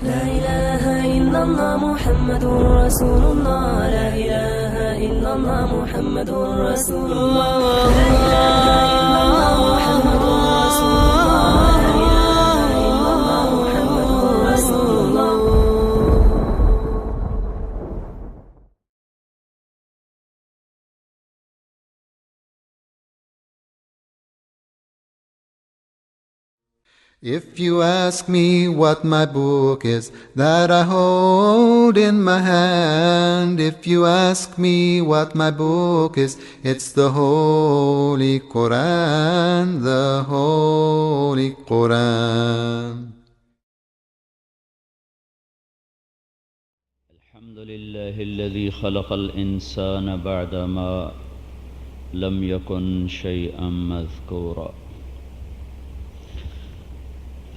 لا إله إلا الله محمد رسول الله. لا إله إلا الله محمد رسول الله. لا إله إلا الله محمد رسول الله. لا إله إلا الله محمد رسول الله. If you ask me what my book is that I hold in my hand, if you ask me what my book is, it's the Holy Quran, the Holy Quran. الحمد لله الذي خلق الإنسان بعدما لم يكن شيئا مذكورا.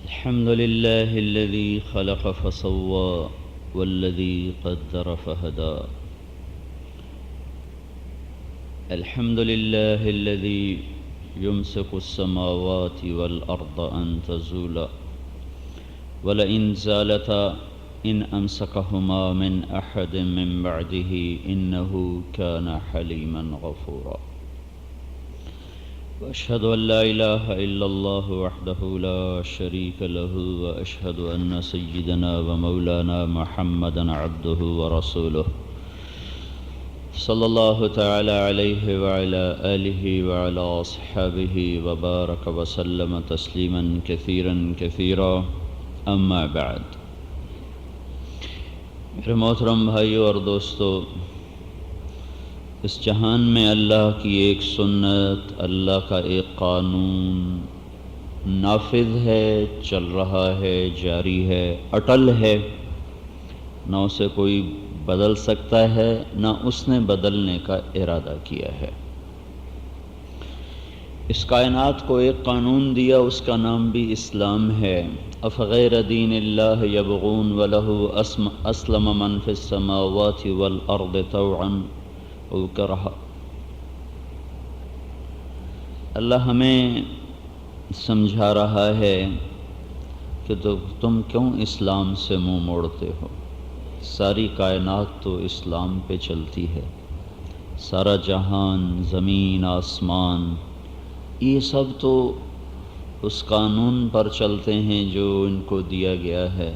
الحمد لله الذي خلق فسوى والذي قدر فهدى. الحمد لله الذي يمسك السماوات والأرض أن تزولا ولئن زالتا إن أمسكهما من أحد من بعده إنه كان حليما غفورا. وأشهد أن لا إله إلا الله وحده لا شريك له وأشهد أن سيدنا ومولانا محمدا عبده ورسوله صلى الله تعالى عليه وعلى آله وعلى أصحابه وبارك وسلم تسليما كثيرا كثيرا. أما بعد. میرے محترم بھائیو اور دوستو، اس جہان میں اللہ کی ایک سنت، اللہ کا ایک قانون نافذ ہے، چل رہا ہے، جاری ہے، اٹل ہے، نہ اسے کوئی بدل سکتا ہے، نہ اس نے بدلنے کا ارادہ کیا ہے۔ اس کائنات کو ایک قانون دیا، اس کا نام بھی اسلام ہے۔ افغیر دین اللہ یبغون وَلَهُ اسلم من فی السماوات والارض طوعا او کرہا۔ اللہ ہمیں سمجھا رہا ہے کہ تم کیوں اسلام سے منہ موڑتے ہو؟ ساری کائنات تو اسلام پہ چلتی ہے، سارا جہان، زمین، آسمان، یہ سب تو اس قانون پر چلتے ہیں جو ان کو دیا گیا ہے۔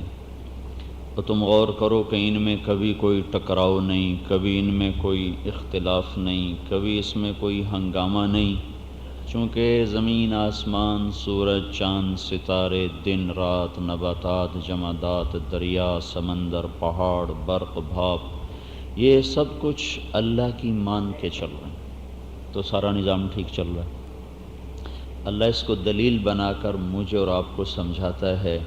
اور تم غور کرو کہ ان میں کبھی کوئی ٹکراؤ نہیں، کبھی ان میں کوئی اختلاف نہیں، کبھی اس میں کوئی ہنگامہ نہیں، چونکہ زمین، آسمان، سورج، چاند، ستارے، دن رات، نباتات، جمادات، دریا، سمندر، پہاڑ، برق، بھاپ، یہ سب کچھ اللہ کی مان کے چل رہے ہیں، تو سارا نظام ٹھیک چل رہا ہے۔ اللہ اس کو دلیل بنا کر مجھے اور آپ کو سمجھاتا ہے،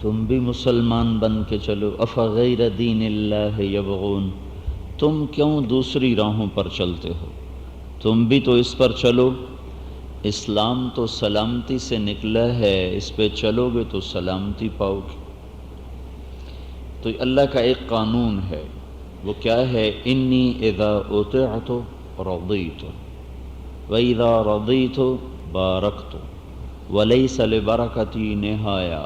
تم بھی مسلمان بن کے چلو۔ افغیر دین اللہ یبغون، تم کیوں دوسری راہوں پر چلتے ہو؟ تم بھی تو اس پر چلو۔ اسلام تو سلامتی سے نکلا ہے، اس پہ چلو گے تو سلامتی پاؤ گے۔ تو اللہ کا ایک قانون ہے، وہ کیا ہے؟ انی اذا اطعت رضیت وَإِذَا رَضِيتُ بارکت وَلَيْسَ لِبَرَكَتِي نِہَایَہ۔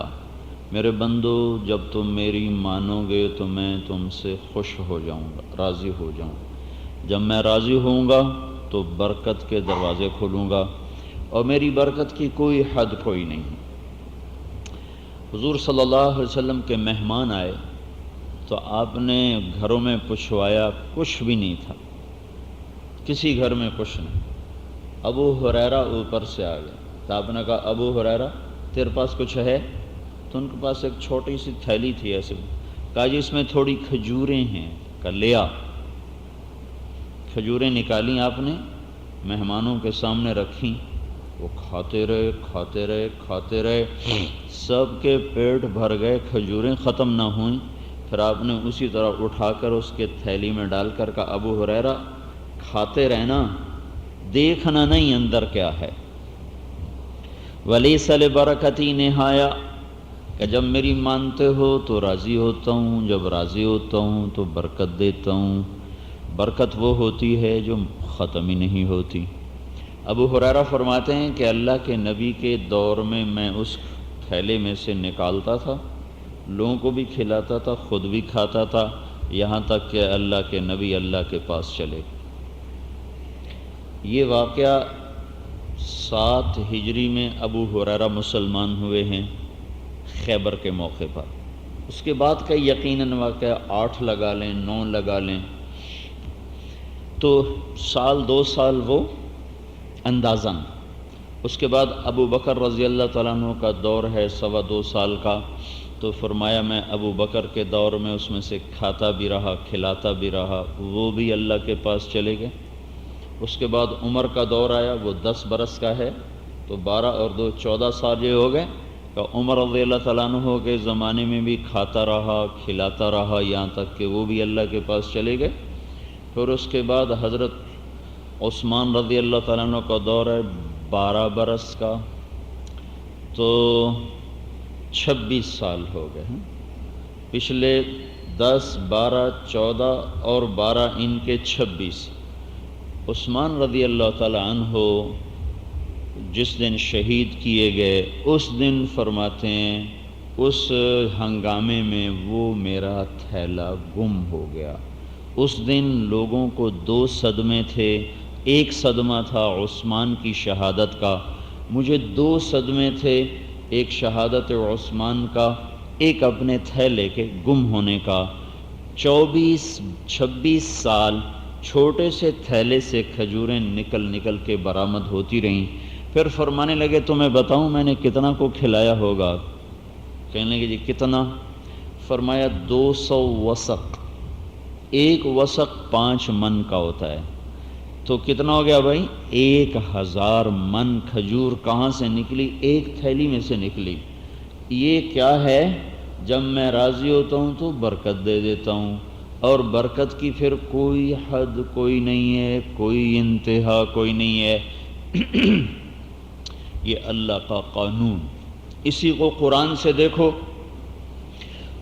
میرے بندو، جب تم میری مانو گے تو میں تم سے خوش ہو جاؤں گا، راضی ہو جاؤں گا۔ جب میں راضی ہوں گا تو برکت کے دروازے کھولوں گا، اور میری برکت کی کوئی حد کوئی نہیں۔ حضور صلی اللہ علیہ وسلم کے مہمان آئے تو آپ نے گھروں میں پوچھوایا، کچھ بھی نہیں تھا، کسی گھر میں کچھ نہیں۔ ابو ہریرہ اوپر سے آ گئے تو آپ نے کہا، ابو ہریرہ تیرے پاس کچھ ہے؟ تو ان کے پاس ایک چھوٹی سی تھیلی تھی، ایسے کہا جی اس میں تھوڑی کھجوریں ہیں، کہا لیا۔ کھجوریں نکالیں آپ نے، مہمانوں کے سامنے رکھیں، وہ کھاتے رہے کھاتے رہے کھاتے رہے، سب کے پیٹ بھر گئے، کھجوریں ختم نہ ہوئیں۔ پھر آپ نے اسی طرح اٹھا کر اس کے تھیلی میں ڈال کر کہا، ابو ہریرہ کھاتے رہنا، دیکھنا نہیں اندر کیا ہے۔ وَلَيْسَ لِبَرَكَتِي نِہَایَہ، کہ جب میری مانتے ہو تو راضی ہوتا ہوں، جب راضی ہوتا ہوں تو برکت دیتا ہوں۔ برکت وہ ہوتی ہے جو ختم ہی نہیں ہوتی۔ ابو ہریرہ فرماتے ہیں کہ اللہ کے نبی کے دور میں اس تھیلے میں سے نکالتا تھا لوگوں کو بھی کھلاتا تھا، خود بھی کھاتا تھا، یہاں تک کہ اللہ کے نبی اللہ کے پاس چلے۔ یہ واقعہ 7 ہجری میں ابو ہریرہ مسلمان ہوئے ہیں خیبر کے موقع پر۔ اس کے بعد کا یقیناً واقعہ 8 لگا لیں 9 لگا لیں تو سال 2 سال وہ اندازاً۔ اس کے بعد ابو بکر رضی اللہ تعالیٰ عنہ کا دور ہے 2.25 سال کا، تو فرمایا میں ابو بکر کے دور میں اس میں سے کھاتا بھی رہا کھلاتا بھی رہا، وہ بھی اللہ کے پاس چلے گئے۔ اس کے بعد عمر کا دور آیا، وہ 10 برس کا ہے، تو 12 اور 2 14 سال یہ ہو گئے کہ عمر رضی اللہ تعالیٰ عنہ کے زمانے میں بھی کھاتا رہا کھلاتا رہا، یہاں تک کہ وہ بھی اللہ کے پاس چلے گئے۔ پھر اس کے بعد حضرت عثمان رضی اللہ تعالیٰ عنہ کا دور ہے 12 برس کا، تو 26 سال ہو گئے ہیں۔ پچھلے 10 12 14 اور 12 ان کے 26۔ عثمان رضی اللہ تعالیٰ عنہ جس دن شہید کیے گئے اس دن فرماتے ہیں اس ہنگامے میں وہ میرا تھیلا گم ہو گیا۔ اس دن لوگوں کو 2 صدمے تھے، ایک صدمہ تھا عثمان کی شہادت کا، مجھے 2 صدمے تھے، ایک شہادت عثمان کا، ایک اپنے تھیلے کے گم ہونے کا۔ 26 سال چھوٹے سے تھیلے سے کھجوریں نکل کے برآمد ہوتی رہیں۔ پھر فرمانے لگے تمہیں بتاؤں میں نے کتنا کو کھلایا ہوگا؟ کہنے لگے جی کتنا؟ فرمایا 200 وسق، ایک وسق 5 من کا ہوتا ہے، تو کتنا ہو گیا بھائی؟ 1000 من کھجور کہاں سے نکلی؟ ایک تھیلی میں سے نکلی۔ یہ کیا ہے؟ جب میں راضی ہوتا ہوں تو برکت دے دیتا ہوں، اور برکت کی پھر کوئی حد کوئی نہیں ہے، کوئی انتہا کوئی نہیں ہے۔ یہ اللہ کا قانون۔ اسی کو قرآن سے دیکھو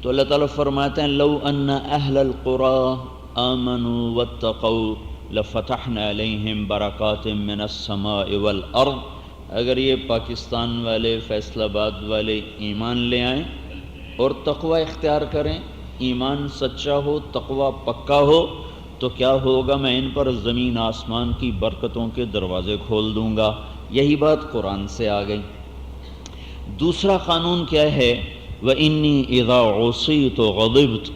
تو اللہ تعالیٰ فرماتے ہیں لو ان اہل القرى آمنوا واتقوا لفتحنا علیہم برکات من السماء والارض۔ اگر یہ پاکستان والے فیصل آباد والے ایمان لے آئیں اور تقوی اختیار کریں، ایمان سچا ہو تقوی پکا ہو، تو کیا ہوگا؟ میں ان پر زمین آسمان کی برکتوں کے دروازے کھول دوں گا۔ یہی بات قرآن سے آ گئی۔ دوسرا قانون کیا ہے؟ وَإِنِّي إِذَا عُصِيتُ غَضِبْتُ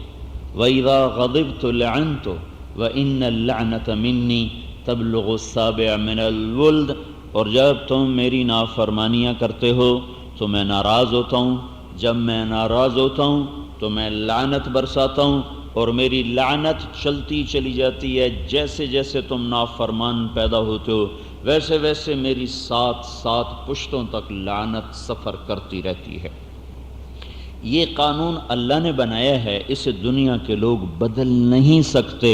وَإِذَا غَضِبْتُ لَعَنْتُ وَإِنَّ اللَّعْنَةَ مِنِّي تَبْلُغُ السَّابِعَ مِنَ الْوُلْدِ۔ اور جب تم میری نافرمانیاں کرتے ہو تو میں ناراض ہوتا ہوں، جب میں ناراض ہوتا ہوں تو میں لعنت برساتا ہوں، اور میری لعنت چلتی چلی جاتی ہے، جیسے جیسے تم نافرمان پیدا ہوتے ہو ویسے ویسے میری 7 پشتوں تک لعنت سفر کرتی رہتی ہے۔ یہ قانون اللہ نے بنایا ہے، اسے دنیا کے لوگ بدل نہیں سکتے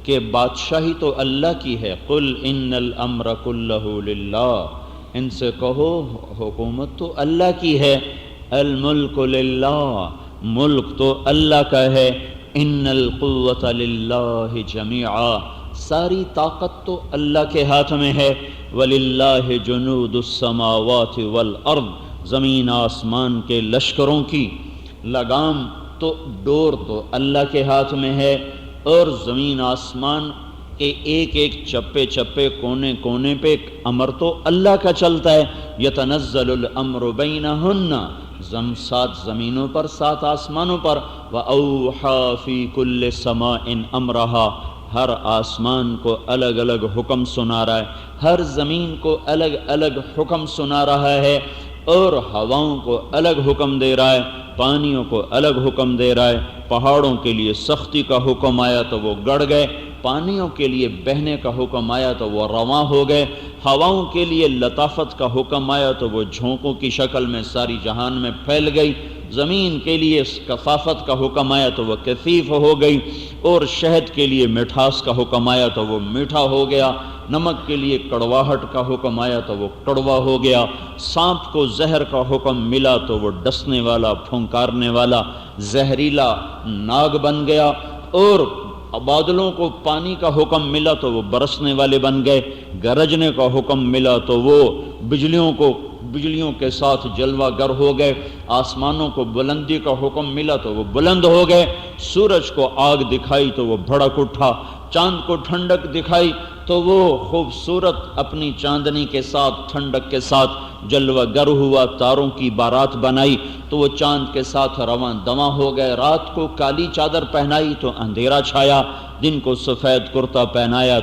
کہ بادشاہی تو اللہ کی ہے۔ قل ان الامر کلہ للہ، ان سے کہو حکومت تو اللہ کی ہے۔ الملک للہ، ملک تو اللہ کا ہے۔ ان القوۃ للہ جمیعا، ساری طاقت تو اللہ کے ہاتھ میں ہے۔ وَلِلَّهِ جُنُودُ السَّمَاوَاتِ وَالْأَرْضِ، زمین آسمان کے لشکروں کی لگام تو ڈور تو اللہ کے ہاتھ میں ہے، اور زمین آسمان کے ایک ایک چپے چپے کونے کونے پہ امر تو اللہ کا چلتا ہے۔ يَتَنَزَّلُ الْأَمْرُ بَيْنَهُنَّ، 7 زمینوں پر 7 آسمانوں پر۔ وَأَوْحَى فِي كُلِّ سَمَاءٍ أَمْرَهَا، ہر آسمان کو الگ الگ حکم سنا رہا ہے، ہر زمین کو الگ الگ حکم سنا رہا ہے، اور ہواؤں کو الگ حکم دے رہا ہے، پانیوں کو الگ حکم دے رہا ہے۔ پہاڑوں کے لیے سختی کا حکم آیا تو وہ گڑ گئے، پانیوں کے لیے بہنے کا حکم آیا تو وہ رواں ہو گئے، ہواؤں کے لیے لطافت کا حکم آیا تو وہ جھونکوں کی شکل میں ساری جہان میں پھیل گئی، زمین کے لیے کثافت کا حکم آیا تو وہ کثیف ہو گئی، اور شہد کے لیے مٹھاس کا حکم آیا تو وہ میٹھا ہو گیا، نمک کے لیے کڑواہٹ کا حکم آیا تو وہ کڑوا ہو گیا، سانپ کو زہر کا حکم ملا تو وہ ڈسنے والا پھنکارنے والا زہریلا ناگ بن گیا، اور بادلوں کو پانی کا حکم ملا تو وہ برسنے والے بن گئے، گرجنے کا حکم ملا تو وہ بجلیوں کو بجلیوں کے ساتھ جلوہ گر ہو گئے، آسمانوں کو بلندی کا حکم ملا تو وہ بلند ہو گئے، سورج کو آگ دکھائی تو وہ بھڑک اٹھا، چاند کو ٹھنڈک دکھائی تو وہ خوبصورت اپنی چاندنی کے ساتھ ٹھنڈک کے ساتھ جلوہ گر ہوا، تاروں کی بارات بنائی تو وہ چاند کے ساتھ رواں دواں ہو گئے، رات کو کالی چادر پہنائی تو اندھیرا چھایا، دن کو سفید کرتا پہنایا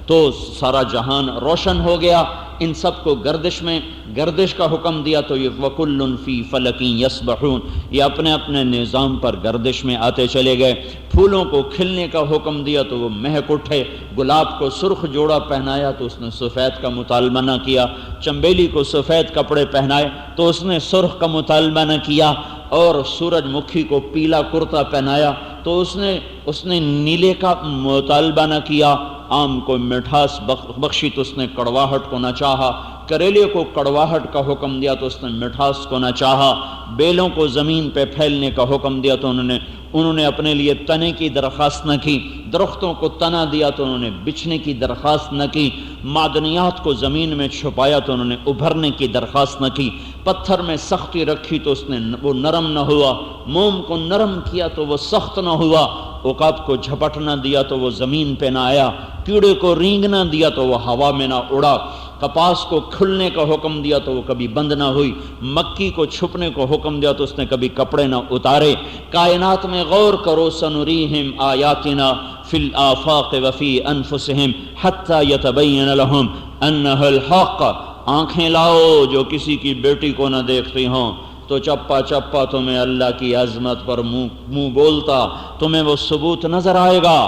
تو سارا جہان روشن ہو گیا، ان سب کو گردش کا حکم دیا تو یہ وَكُلٌّ فِي فَلَكٍ يَسْبَحُونَ، یہ اپنے اپنے نظام پر گردش میں آتے چلے گئے، پھولوں کو کھلنے کا حکم دیا تو وہ مہک اٹھے، گلاب کو سرخ جوڑا پہنایا تو اس نے سفید کا مطالبہ نہ کیا، چنبیلی کو سفید کپڑے پہنائے تو اس نے سرخ کا مطالبہ نہ کیا، اور سورج مکھی کو پیلا کرتا پہنایا تو اس نے نیلے کا مطالبہ نہ کیا، آم کو مٹھاس بخشی تو اس نے کڑواہٹ کو نہ چاہا، کریلے کو کڑواہٹ کا حکم دیا تو اس نے مٹھاس کو نہ چاہا، بیلوں کو زمین پہ پھیلنے کا حکم دیا تو انہوں نے اپنے لیے تنے کی درخواست نہ کی، درختوں کو تنا دیا تو انہوں نے بچھنے کی درخواست نہ کی، معدنیات کو زمین میں چھپایا تو انہوں نے ابھرنے کی درخواست نہ کی، پتھر میں سختی رکھی تو اس نے وہ نرم نہ ہوا، موم کو نرم کیا تو وہ سخت نہ ہوا، عقاب کو جھپٹ نہ دیا تو وہ زمین پہ نہ آیا، کیڑے کو رینگ نہ دیا تو وہ ہوا میں نہ اڑا، کپاس کو کھلنے کا حکم دیا تو وہ کبھی بند نہ ہوئی، مکی کو چھپنے کو حکم دیا تو اس نے کبھی کپڑے نہ اتارے، کائنات میں غور کرو، سنریہم آیاتنا فی الآفاق وفی انفسہم حتی یتبین لہم انہ الحق، آنکھیں لاؤ جو کسی کی بیٹی کو نہ دیکھتی ہوں تو چپا چپا تمہیں اللہ کی عظمت پر منہ بولتا، تمہیں وہ ثبوت نظر آئے گا،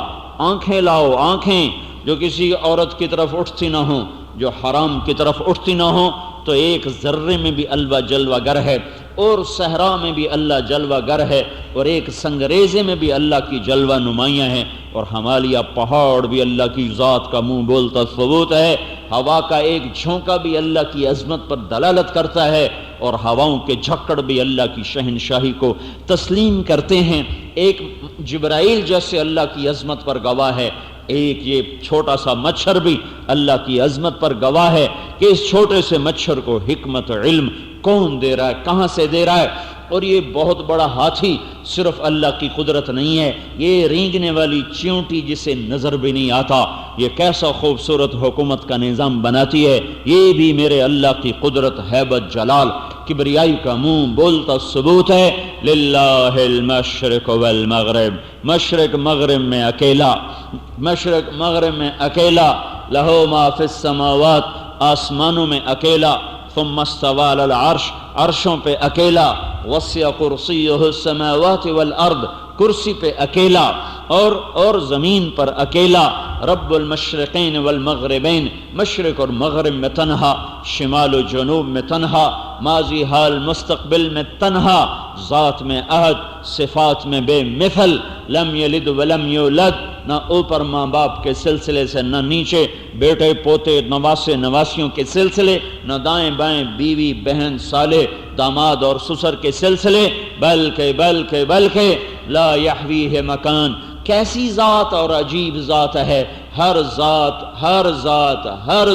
آنکھیں لاؤ، آنکھیں جو کسی عورت کی طرف اٹھتی نہ ہوں، جو حرام کی طرف اٹھتی نہ ہوں، تو ایک ذرے میں بھی اللہ جلوہ گر ہے، اور صحرا میں بھی اللہ جلوہ گر ہے، اور ایک سنگریزے میں بھی اللہ کی جلوہ نمایاں ہے، اور ہمالیہ پہاڑ بھی اللہ کی ذات کا منہ بولتا ثبوت ہے، ہوا کا ایک جھونکا بھی اللہ کی عظمت پر دلالت کرتا ہے، اور ہواؤں کے جھکڑ بھی اللہ کی شہنشاہی کو تسلیم کرتے ہیں، ایک جبرائیل جیسے اللہ کی عظمت پر گواہ ہے، ایک یہ چھوٹا سا مچھر بھی اللہ کی عظمت پر گواہ ہے کہ اس چھوٹے سے مچھر کو حکمت علم کون دے رہا ہے، کہاں سے دے رہا ہے، اور یہ بہت بڑا ہاتھی صرف اللہ کی قدرت نہیں ہے، یہ رینگنے والی چیونٹی جسے نظر بھی نہیں آتا، یہ کیسا خوبصورت حکومت کا نظام بناتی ہے، یہ بھی میرے اللہ کی قدرت، ہیبت، جلال، کبریائی کا منہ بولتا ثبوت ہے، للہ المشرق والمغرب، مشرق مغرب میں اکیلا، مشرق مغرب میں اکیلا، لہو ما فی السماوات، آسمانوں میں اکیلا، ثم استوى علی العرش، عرشوں پہ اکیلا، وسع کرسیہ السماوات والارض، کرسی پہ اکیلا، اور زمین پر اکیلا، رب المشرقین والمغربین، مشرق اور مغرب میں تنہا، شمال و جنوب میں تنہا، ماضی حال مستقبل میں تنہا، ذات میں احد، صفات میں بے مثل، لم یلد ولم یولد، نہ اوپر ماں باپ کے سلسلے سے، نہ نیچے بیٹے پوتے نواسے نواسیوں کے سلسلے، نہ دائیں بائیں بیوی بہن سالے داماد اور سسر کے سلسلے، بلکہ لا یحویہ مکان، کیسی ذات اور عجیب ذات ہے، ہر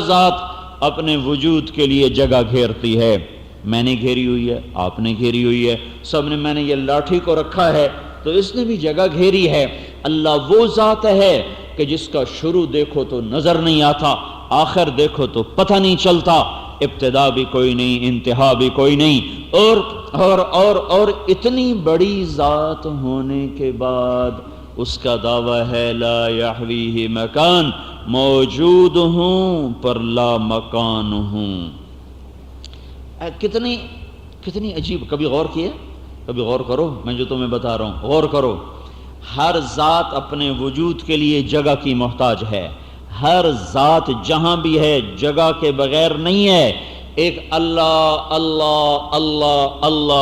ذات اپنے وجود کے لیے جگہ گھیرتی ہے، میں نے گھیری ہوئی ہے، آپ نے گھیری ہوئی ہے، سب نے، میں نے یہ لاٹھی کو رکھا ہے تو اس نے بھی جگہ گھیری ہے، اللہ وہ ذات ہے کہ جس کا شروع دیکھو تو نظر نہیں آتا، آخر دیکھو تو پتہ نہیں چلتا، ابتدا بھی کوئی نہیں، انتہا بھی کوئی نہیں، اور اتنی بڑی ذات ہونے کے بعد اس کا دعویٰ ہے لا یحویہ مکان، موجود ہوں پر لا مکان ہوں، کتنی عجیب، کبھی غور کیے؟ کبھی غور کرو، میں جو تمہیں بتا رہا ہوں غور کرو، ہر ذات اپنے وجود کے لیے جگہ کی محتاج ہے، ہر ذات جہاں بھی ہے جگہ کے بغیر نہیں ہے، ایک اللہ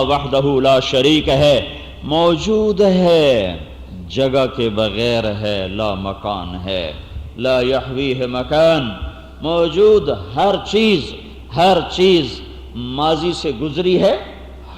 وحدہ لا شریک ہے، موجود ہے، جگہ کے بغیر ہے، لا مکان ہے، لا یحویہ مکان، موجود، ہر چیز ماضی سے گزری ہے،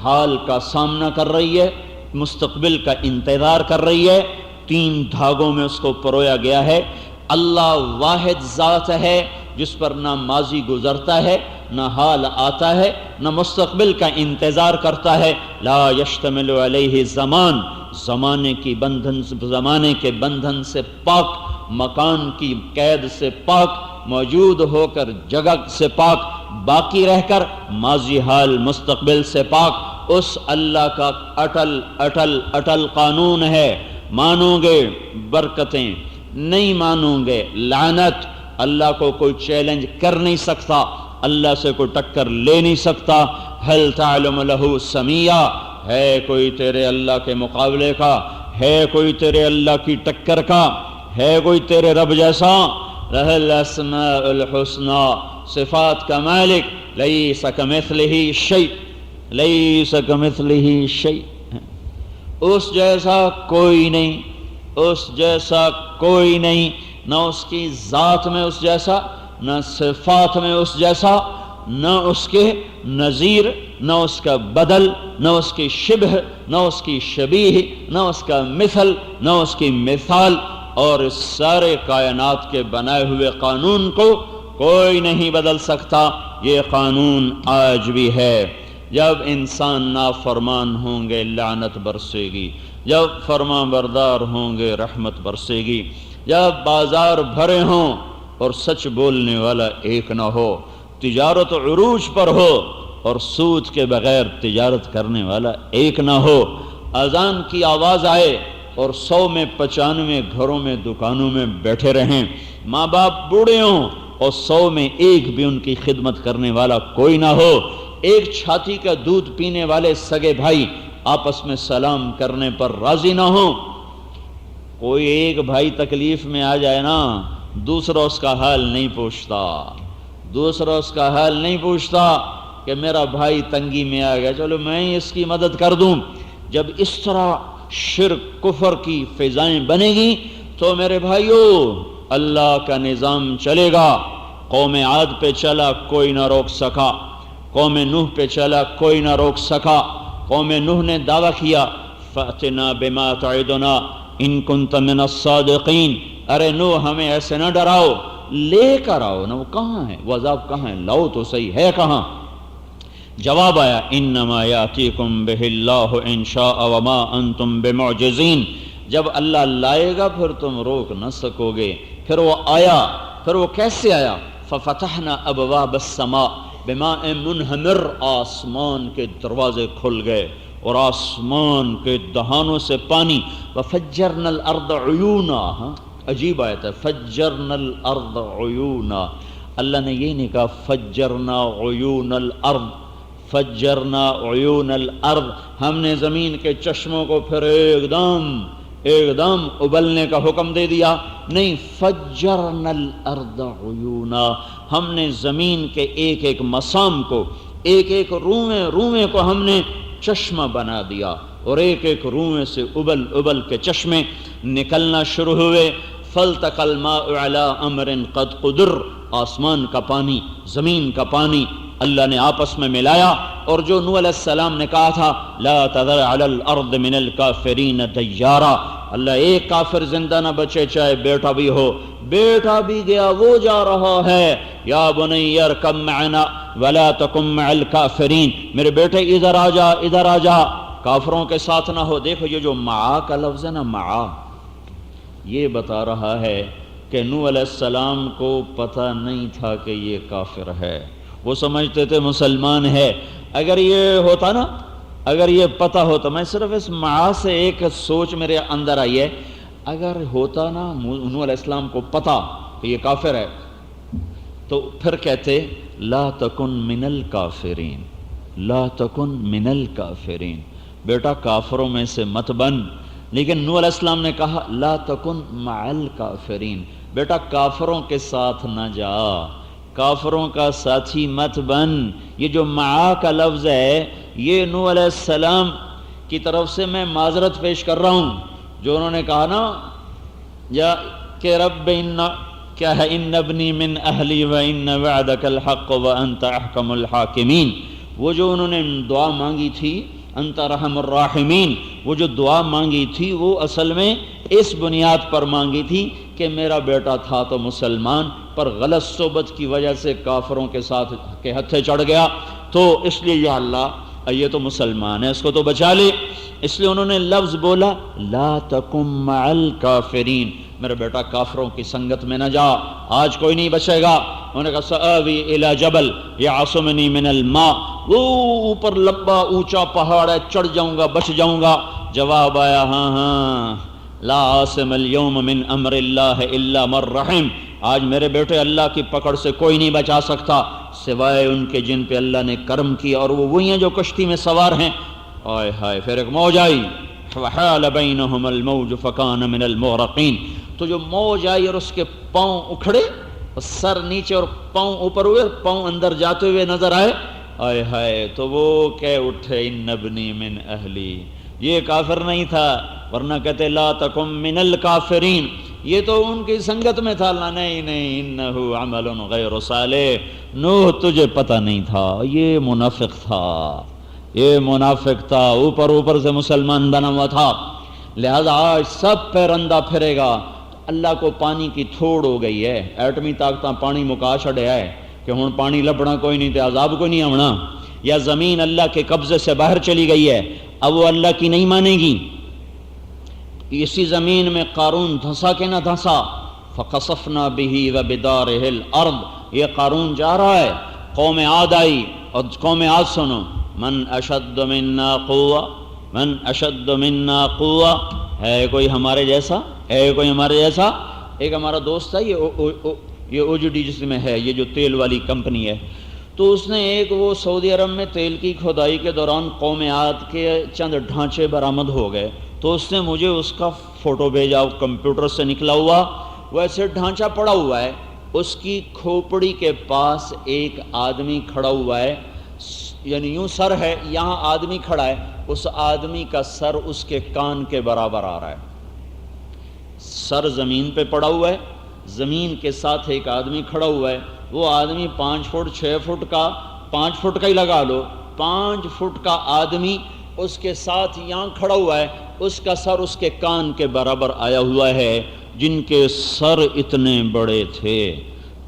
حال کا سامنا کر رہی ہے، مستقبل کا انتظار کر رہی ہے، 3 دھاگوں میں اس کو پرویا گیا ہے، اللہ واحد ذات ہے جس پر نہ ماضی گزرتا ہے، نہ حال آتا ہے، نہ مستقبل کا انتظار کرتا ہے۔ لا یشتمل علیہ زمان، زمانے کی بندھن، زمانے کے بندھن سے پاک، مکان کی قید سے پاک، موجود ہو کر جگہ سے پاک، باقی رہ کر ماضی حال مستقبل سے پاک، اس اللہ کا اٹل اٹل اٹل قانون ہے۔ مانو گے برکتیں، نہیں مانو گے لعنت۔ اللہ کو کوئی چیلنج کر نہیں سکتا، اللہ سے کوئی ٹکر لے نہیں سکتا۔ هل تعلم له سمیہ، ہے کوئی تیرے اللہ کے مقابلے کا؟ ہے کوئی تیرے اللہ کی ٹکر کا؟ ہے کوئی تیرے رب جیسا؟ لہ الاسماء الحسنى، صفات کا مالک، لیس کمثلہ شیء، لیس کمثلہ شیء، اس جیسا کوئی نہیں، اس جیسا کوئی نہیں، نہ اس کی ذات میں اس جیسا، نہ صفات میں اس جیسا، نہ اس کے نظیر، نہ اس کا بدل، نہ اس کی شبہ، نہ اس کی شبیہ، نہ اس کا مثل، نہ اس کی مثال۔ اور اس سارے کائنات کے بنائے ہوئے قانون کو کوئی نہیں بدل سکتا۔ یہ قانون آج بھی ہے۔ جب انسان نافرمان ہوں گے لعنت برسے گی، جب فرمان بردار ہوں گے رحمت برسے گی، جب بازار بھرے ہوں اور سچ بولنے والا ایک نہ ہو، تجارت عروج پر ہو اور سود کے بغیر تجارت کرنے والا ایک نہ ہو، اذان کی آواز آئے اور 100 میں 95 گھروں میں دکانوں میں بیٹھے رہیں، ماں باپ بوڑھے ہوں اور 100 میں ایک بھی ان کی خدمت کرنے والا کوئی نہ ہو، ایک چھاتی کا دودھ پینے والے سگے بھائی آپس میں سلام کرنے پر راضی نہ ہوں، کوئی ایک بھائی تکلیف میں آ جائے نا، دوسرا اس کا حال نہیں پوچھتا، دوسرا اس کا حال نہیں پوچھتا کہ میرا بھائی تنگی میں آ گیا، چلو میں ہی اس کی مدد کر دوں۔ جب اس طرح شرک کفر کی فضائیں بنے گی تو میرے بھائیو اللہ کا نظام چلے گا۔ قوم عاد پہ چلا کوئی نہ روک سکا، قوم نوح پہ چلا کوئی نہ روک سکا۔ قوم نوح نے دعویٰ کیا فَأْتِنَا بِمَا تَعِدُنَا إِن كُنْتَ مِنَ الصَّادِقِينَ، ارے نوح ہمیں ایسے نہ ڈراؤ، لے کر آؤ نا، وہ کہاں ہے، وہ عذاب کہاں ہے، لاؤ تو صحیح ہے کہاں؟ جواب آیا انما یاتیکم بہ اللہ ان شاء وما انتم بمعجزین، جب اللہ لائے گا پھر تم روک نہ سکو گے۔ پھر وہ آیا، پھر وہ کیسے آیا؟ ففتحنا ابواب السماء بماء منہمر، آسمان کے دروازے کھل گئے اور آسمان کے دہانوں سے پانی، وفجرنا الارض عیونا، عجیب آیت ہے، فجرنا الارض عیونا، اللہ نے یہ نہیں کہا فجرنا عیون الارض، فجرنا عیون الارض، ہم نے زمین کے چشموں کو پھر ایک دم ابلنے کا حکم دے دیا، نہیں، فجرنا الارض عیونا، ہم نے زمین کے ایک ایک مسام کو، ایک ایک روئیں کو ہم نے چشمہ بنا دیا، اور ایک ایک روئیں سے ابل کے چشمے نکلنا شروع ہوئے۔ فالتقى الماء على امر قد قدر، آسمان کا پانی، زمین کا پانی اللہ نے آپس میں ملایا، اور جو نوح علیہ السلام نے کہا تھا لا تذر علی الارض من الکافرین دیارا، اللہ ایک کافر زندہ نہ بچے چاہے بیٹا بھی ہو، بیٹا بھی گیا وہ جا رہا ہے، یا بنی ارکب معنا ولا تکن مع الکافرین، میرے بیٹے ادھر آ جا، ادھر آ جا، کافروں کے ساتھ نہ ہو۔ دیکھو یہ جو معا کا لفظ ہے نا، معا، یہ بتا رہا ہے کہ نوح علیہ السلام کو پتہ نہیں تھا کہ یہ کافر ہے، وہ سمجھتے تھے مسلمان ہے۔ اگر یہ ہوتا نا، اگر یہ پتہ ہوتا، میں صرف اس معا سے ایک سوچ میرے اندر آئی ہے، اگر ہوتا نا نوح علیہ السلام کو پتہ کہ یہ کافر ہے تو پھر کہتے لا تکن من الکافرین، لا تکن من الکافرین، بیٹا کافروں میں سے مت بن۔ لیکن نوح علیہ السلام نے کہا لا تکن مع الکافرین، بیٹا کافروں کے ساتھ نہ جا، کافروں کا ساتھی مت بن۔ یہ جو معا کا لفظ ہے یہ نوح علیہ السلام کی طرف سے میں معذرت پیش کر رہا ہوں، جو انہوں نے کہا نا یا کہ رب کیا ہے ان ابنی من اہلی و ان وعدک الحق و انت احکم الحاکمین، وہ جو انہوں نے دعا مانگی تھی انت رحم الراحمین، وہ جو دعا مانگی تھی وہ اصل میں اس بنیاد پر مانگی تھی کہ میرا بیٹا تھا تو مسلمان، پر غلط صحبت کی وجہ سے کافروں کے ساتھ کے ہتھے چڑھ گیا، تو اس لیے یا اللہ یہ تو مسلمان ہے، اس کو تو بچا لے۔ اس لیے انہوں نے لفظ بولا لا تکم مع الکافرین، میرا بیٹا کافروں کی سنگت میں نہ جا، آج کوئی نہیں بچے گا۔ انہوں نے کہا سآوی الی جبل یعصمنی من الماء، وہ اوپر لمبا اونچا پہاڑ ہے، چڑھ جاؤں گا، بچ جاؤں گا۔ جواب آیا ہاں لا عاصم اليوم من امر اللہ الا من رحم، آج میرے بیٹے اللہ کی پکڑ سے کوئی نہیں بچا سکتا سوائے ان کے جن پہ اللہ نے کرم کیا، اور وہ وہی ہیں جو کشتی میں سوار ہیں۔ آئے ہائے، پھر ایک موج آئی، وحال بینہم الموج فکان من المغرقین، تو جو موج آئی اور اس کے پاؤں اکھڑے، سر نیچے اور پاؤں اوپر ہوئے، پاؤں اندر جاتے ہوئے نظر آئے، آئے ہائے، تو وہ کہہ اٹھے ان ابنی من اہلی، یہ کافر نہیں تھا، ورنہ کہتے لا تکم من الکافرین، یہ تو ان کی سنگت میں تھا۔ نہیں نہیں، انہو عمل غیر صالح، نوح تجھے پتہ نہیں تھا، یہ منافق تھا، یہ منافق تھا، اوپر سے مسلمان بنا ہوا تھا، لہذا آج سب پہ رندہ پھرے گا۔ اللہ کو پانی کی تھوڑ ہو گئی ہے، ایٹمی طاقتاں پانی مکا چھڑیا ہے کہ ہن پانی لبنا کوئی نہیں تے عذاب کوئی نہیں آونا، یا زمین اللہ کے قبضے سے باہر چلی گئی ہے، اب وہ اللہ کی نہیں مانے گی۔ اسی زمین میں قارون دھنسا کہ نہ دھنسا، فخسفنا به وبداره الارض، یہ قارون جا رہا ہے، قوم عاد آئی، اور قوم عاد سنو، من اشد منا قوة، من اشد منا قوة، ہے کوئی ہمارے جیسا، ہے کوئی ہمارے جیسا؟ ایک ہمارا دوست ہے، یہ اوجڈی جس میں ہے، یہ جو تیل والی کمپنی ہے، تو اس نے ایک وہ سعودی عرب میں تیل کی کھدائی کے دوران قوم عاد کے چند ڈھانچے برآمد ہو گئے، تو اس نے مجھے اس کا فوٹو بھیجا، کمپیوٹر سے نکلا ہوا، ویسے ڈھانچہ پڑا ہوا ہے، اس کی کھوپڑی کے پاس ایک آدمی کھڑا ہوا ہے، یعنی یوں سر ہے، یہاں آدمی کھڑا ہے، اس آدمی کا سر اس کے کان کے برابر آ رہا ہے، سر زمین پہ پڑا ہوا ہے، زمین کے ساتھ ایک آدمی کھڑا ہوا ہے، وہ آدمی 5 فٹ 6 فٹ کا، 5 فٹ کا ہی لگا لو، 5 فٹ کا آدمی اس کے ساتھ یہاں کھڑا ہوا ہے، اس کا سر اس کے کان کے برابر آیا ہوا ہے، جن کے سر اتنے بڑے تھے،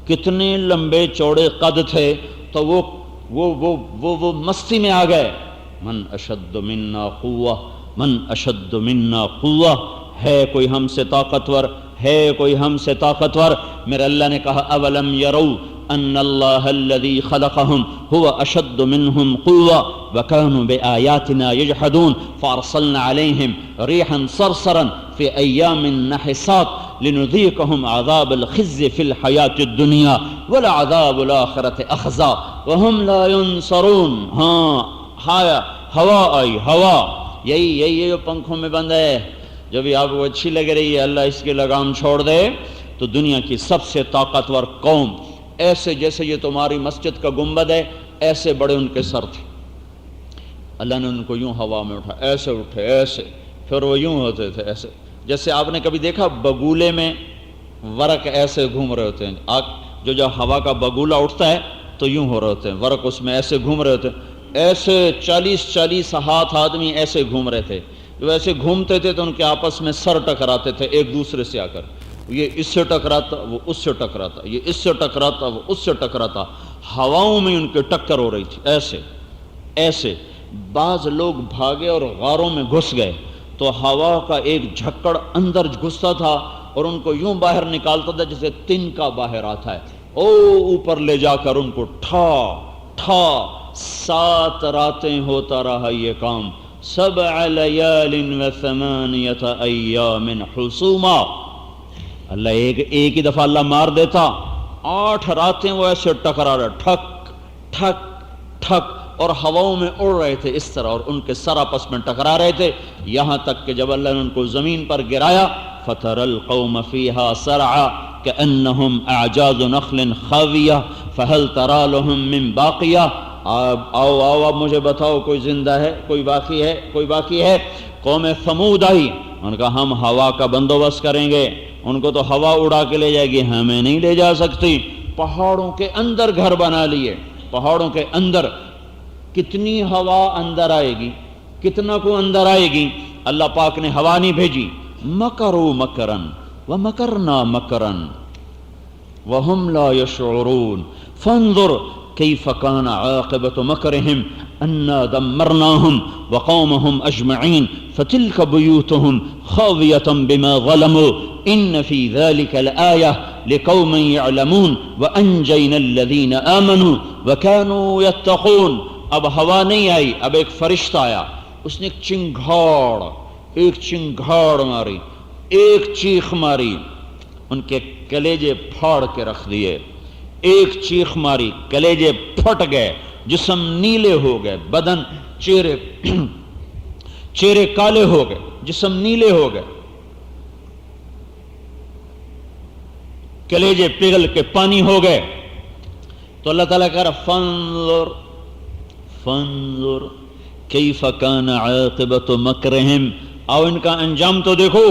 کتنے لمبے چوڑے قد تھے، تو وہ مستی میں آ گئے، من اشد منا قوة، من اشد منا قوة، ہے کوئی ہم سے طاقتور، ہے کوئی ہم سے طاقتور۔ میرے اللہ نے کہا اولم یروا ان اللہ الذی خلقہم هو اشد منہم قوة وکانوا بآیاتنا یجحدون فارسلنا علیہم ریحا صرصرا فی ایام نحسات لنذیقہم عذاب الخزي فی الحیاة الدنیا ولعذاب الآخرة اخزی وہم لا ینصرون۔ ہاں ہوا آئی، ہوا، یہی جو پنکھوں میں بند ہے، جب یہ آپ کو اچھی لگ رہی ہے، اللہ اس کی لگام چھوڑ دے تو دنیا کی سب سے طاقتور قوم، ایسے جیسے یہ تمہاری مسجد کا گنبد ہے، ایسے بڑے ان کے سر تھے، اللہ نے ان کو یوں ہوا میں اٹھا، ایسے اٹھے، ایسے، پھر وہ یوں ہوتے تھے، ایسے، جیسے آپ نے کبھی دیکھا بگولے میں ورق ایسے گھوم رہے ہوتے ہیں، جو ہوا کا بگولا اٹھتا ہے تو یوں ہو رہے ہوتے ہیں، ورق اس میں ایسے گھوم رہے ہوتے ہیں، ایسے 40 ہاتھ آدمی ایسے گھوم رہے تھے، جو ایسے گھومتے تھے تو ان کے آپس میں سر ٹکراتے تھے ایک دوسرے سے آ کر، یہ اس سے ٹکراتا، وہ اس سے ٹکراتا، یہ اس سے ٹکراتا، وہ اس سے ٹکراتا، ہواؤں میں ان کے ٹکر ہو رہی تھی، ایسے بعض لوگ بھاگے اور غاروں میں گھس گئے، تو ہوا کا ایک جھکڑ اندر گھستا تھا اور ان کو یوں باہر نکالتا تھا جیسے تنکا باہر آتا ہے، اوپر لے جا کر ان کو ٹھا 7 راتیں ہوتا رہا یہ کام، 7 لیال و 8 ایام حسوما، اللہ ایک ہی دفعہ اللہ مار دیتا، 8 راتیں وہ ایسے ٹکرا رہے، ٹھک ٹھک ٹھک، اور ہواؤں میں اڑ رہے تھے اس طرح، اور ان کے سر آپس میں ٹکرا رہے تھے، یہاں تک کہ جب اللہ نے ان کو زمین پر گرایا، فَتَرَى الْقَوْمَ فِيهَا سَرْعًا كَأَنَّهُمْ أَعْجَازُ نَخْلٍ خَاوِيَةٍ فَهَلْ تَرَى لَهُم مِّن بَاقِيَةٍ۔ آؤ اب مجھے بتاؤ کوئی زندہ ہے، کوئی باقی ہے۔ قوم ثمود آئی، ان کا ہم ہوا کا بندوبست کریں گے، ان کو تو ہوا اڑا کے لے جائے گی، ہمیں نہیں لے جا سکتی، پہاڑوں کے اندر گھر بنا لیے، پہاڑوں کے اندر، کتنی ہوا اندر آئے گی، کتنا کو اندر آئے گی، اللہ پاک نے ہوا نہیں بھیجی، مکروا مکرن ومکرنا مکرن، وهم لا يشعرون فانظر كيف كان عاقبة مكرهم أنا دمرناهم وقومهم أجمعين فتلك بيوتهم خاوية بما ظلموا إن في ذلك لآية لقوم يعلمون وأنجينا الذين آمنوا وكانوا يتقون. اب ہوا نہیں آئی، اب ایک فرشتہ آیا، اس نے ایک چنگھاڑ ماری، ایک چیخ ماری، ان کے کلیجے پھاڑ کے رکھ دیے. ایک چیخ ماری، کلیجے پھٹ گئے، جسم نیلے ہو گئے، بدن چہرے کالے ہو گئے، جسم نیلے ہو گئے، کلیجے پگھل کے پانی ہو گئے. تو اللہ تعالیٰ کہہ رہا فانظر کیف کان عاقبۃ مکرہم، آؤ ان کا انجام تو دیکھو.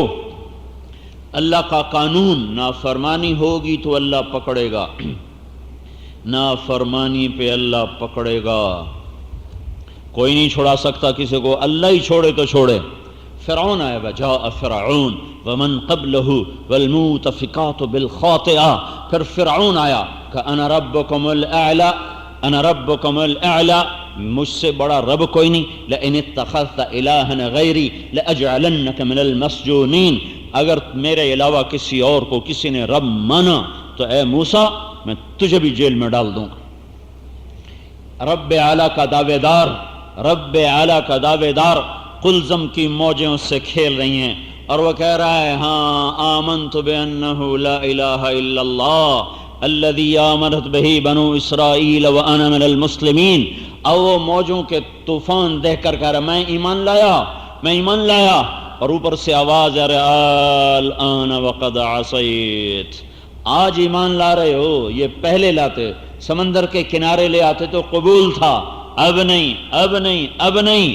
اللہ کا قانون، نافرمانی ہوگی تو اللہ پکڑے گا، نافرمانی پہ اللہ پکڑے گا. کوئی نہیں چھوڑا سکتا کسی کو، اللہ ہی چھوڑے تو چھوڑے. فرعون آیا، وجاء فرعون ومن قبلہ والمؤتفقات بالخاطئہ. پھر فرعون آیا کہ انا ربکم الاعلی، انا ربکم الاعلی، مجھ سے بڑا رب کوئی نہیں. لئن اتخذت الہا غیری لاجعلنک من المسجونین، اگر میرے علاوہ کسی اور کو کسی نے رب مانا تو اے موسیٰ میں تجھے بھی جیل میں ڈال دوں. رب اعلیٰ کا دعوے دار، رب اعلیٰ کا دعوے دار قلزم کی موجیں اس سے کھیل رہی ہیں، اور وہ کہہ رہا ہے ہاں آمنت بأنہ لا الہ الا اللہ الذی آمنت بہ بنو اسرائیل وانا من المسلمین. اور وہ موجوں کے طوفان دیکھ کر کہہ رہا میں ایمان لایا، میں ایمان لایا. اور اوپر سے آواز آ رہا الآن وقد عصیت، آج ایمان لا رہے ہو، یہ پہلے لاتے، سمندر کے کنارے لے آتے تو قبول تھا، اب نہیں، اب نہیں، اب نہیں،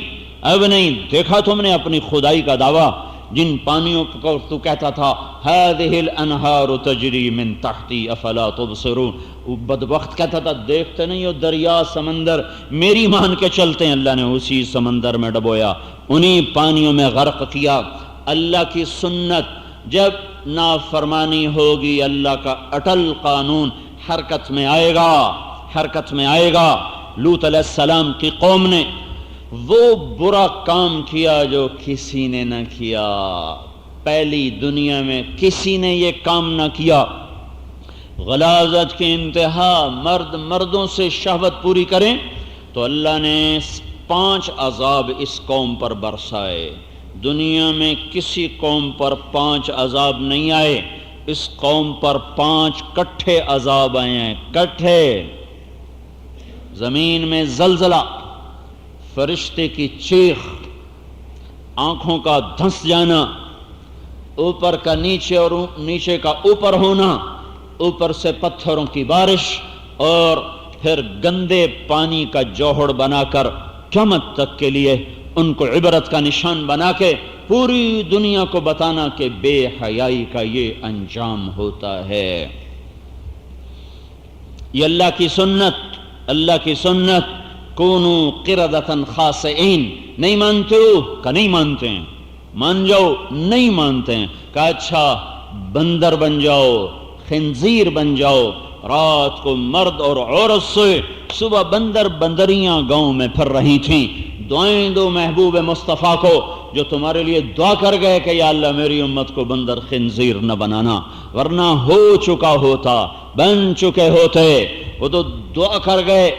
اب نہیں. دیکھا تم نے اپنی خدائی کا دعویٰ، جن پانیوں کو تو کہتا تھا هذه الانہار تجری من تحتی افلا تبصرون، وہ بدبخت کہتا تھا دیکھتے نہیں ہو دریا سمندر میری مان کے چلتے ہیں. اللہ نے اسی سمندر میں ڈبویا، انہی پانیوں میں غرق کیا. اللہ کی سنت، جب نافرمانی ہوگی اللہ کا اٹل قانون حرکت میں آئے گا، حرکت میں آئے گا. لوط علیہ السلام کی قوم نے وہ برا کام کیا جو کسی نے نہ کیا، پہلی دنیا میں کسی نے یہ کام نہ کیا. غلاظت کی انتہا، مرد مردوں سے شہوت پوری کریں تو اللہ نے 5 عذاب اس قوم پر برسائے. دنیا میں کسی قوم پر 5 عذاب نہیں آئے، اس قوم پر 5 کٹھے عذاب آئے ہیں، کٹھے. زمین میں زلزلہ، فرشتے کی چیخ، آنکھوں کا دھنس جانا، اوپر کا نیچے اور نیچے کا اوپر ہونا، اوپر سے پتھروں کی بارش، اور پھر گندے پانی کا جوہر بنا کر قیامت تک کے لیے ان کو عبرت کا نشان بنا کے پوری دنیا کو بتانا کہ بے حیائی کا یہ انجام ہوتا ہے. یہ اللہ کی سنت، اللہ کی سنت. کونو قردۃ خاسئین، نہیں مانتے ہو کہ نہیں مانتے ہیں، مان جاؤ، نہیں مانتے ہیں کہ اچھا بندر بن جاؤ، خنزیر بن جاؤ. رات کو مرد اور عورت سوئے، صبح بندر بندریاں گاؤں میں پھر رہی تھیں. دعائیں دو محبوب مصطفیٰ کو جو تمہارے لیے دعا کر گئے کہ یا اللہ میری امت کو بندر خنزیر نہ بنانا، ورنہ ہو چکا ہوتا، بن چکے ہوتے. وہ تو دعا کر گئے،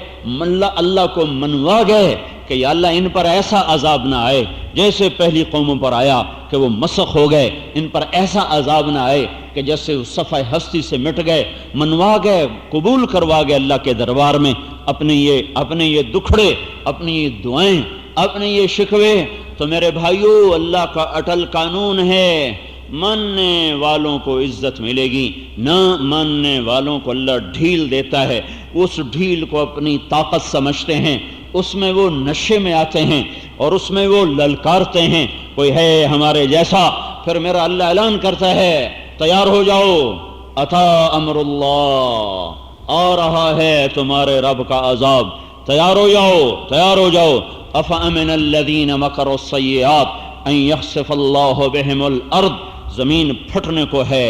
اللہ کو منوا گئے کہ یا اللہ ان پر ایسا عذاب نہ آئے جیسے پہلی قوموں پر آیا کہ وہ مسخ ہو گئے، ان پر ایسا عذاب نہ آئے کہ جیسے وہ صفحہ ہستی سے مٹ گئے. منوا گئے، قبول کروا گئے اللہ کے دربار میں اپنے یہ دکھڑے، اپنی یہ دعائیں، اپنے یہ شکوے. تو میرے بھائیو، اللہ کا اٹل قانون ہے، ماننے والوں کو عزت ملے گی، نہ ماننے والوں کو اللہ ڈھیل دیتا ہے. اس ڈھیل کو اپنی طاقت سمجھتے ہیں، اس میں وہ نشے میں آتے ہیں اور اس میں وہ للکارتے ہیں کوئی ہے ہمارے جیسا. پھر میرا اللہ اعلان کرتا ہے تیار ہو جاؤ، اتا امر اللہ، آ رہا ہے تمہارے رب کا عذاب، تیار ہو جاؤ، تیار ہو جاؤ. افامن الذین مکروا السیئات ان یخسف اللہ بہم الارض، زمین پھٹنے کو ہے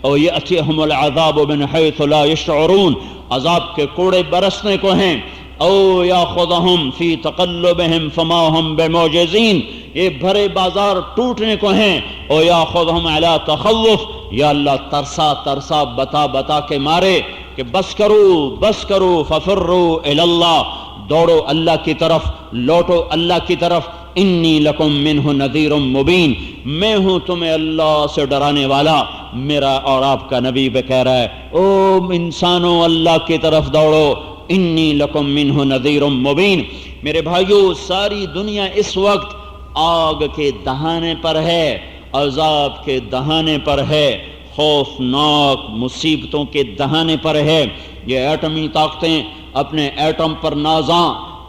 او یأتیہم العذاب من حیث لا یشعرون، عذاب کے کوڑے برسنے کو ہیں، او یاخذہم فی تقلبہم فما ہم بمعجزین، یہ بھرے بازار ٹوٹنے کو ہیں، او یاخذہم علی تخوف، یا اللہ ترسا ترسا بتا بتا کے مارے کہ بس کرو ففروا الی اللہ، دوڑو اللہ کی طرف، لوٹو اللہ کی طرف، انی لکم منہ نذیر مبین، میں ہوں تمہیں اللہ سے ڈرانے والا، میرا اور آپ کا نبی بھی کہہ رہا ہے او انسانوں اللہ کی طرف دوڑو، انی لکم منہ نذیر مبین۔ میرے بھائیو، ساری دنیا اس وقت آگ کے دہانے پر ہے، عذاب کے دہانے پر ہے، خوفناک مصیبتوں کے دہانے پر ہے۔ یہ ایٹمی طاقتیں اپنے ایٹم پر نازاں،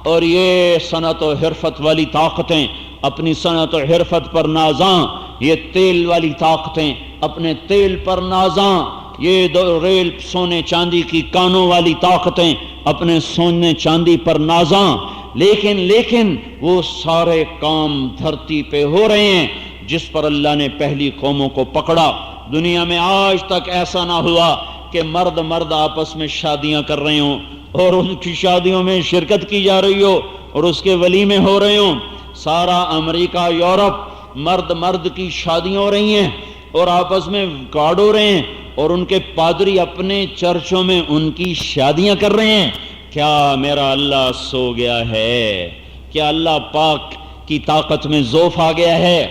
اور یہ صنعت و حرفت والی طاقتیں اپنی صنعت و حرفت پر نازاں، یہ تیل والی طاقتیں اپنے تیل پر نازاں، یہ ریل سونے چاندی کی کانوں والی طاقتیں اپنے سونے چاندی پر نازاں، لیکن وہ سارے کام دھرتی پہ ہو رہے ہیں جس پر اللہ نے پہلی قوموں کو پکڑا۔ دنیا میں آج تک ایسا نہ ہوا کہ مرد آپس میں شادیاں کر رہے ہوں اور ان کی شادیوں میں شرکت کی جا رہی ہو اور اس کے ولیمے ہو رہے ہوں۔ سارا امریکہ، یورپ، مرد کی شادیاں ہو رہی ہیں اور آپس میں کارڈ ہو رہے ہیں، اور ان کے پادری اپنے چرچوں میں ان کی شادیاں کر رہے ہیں۔ کیا میرا اللہ سو گیا ہے؟ کیا اللہ پاک کی طاقت میں ضعف آ گیا ہے؟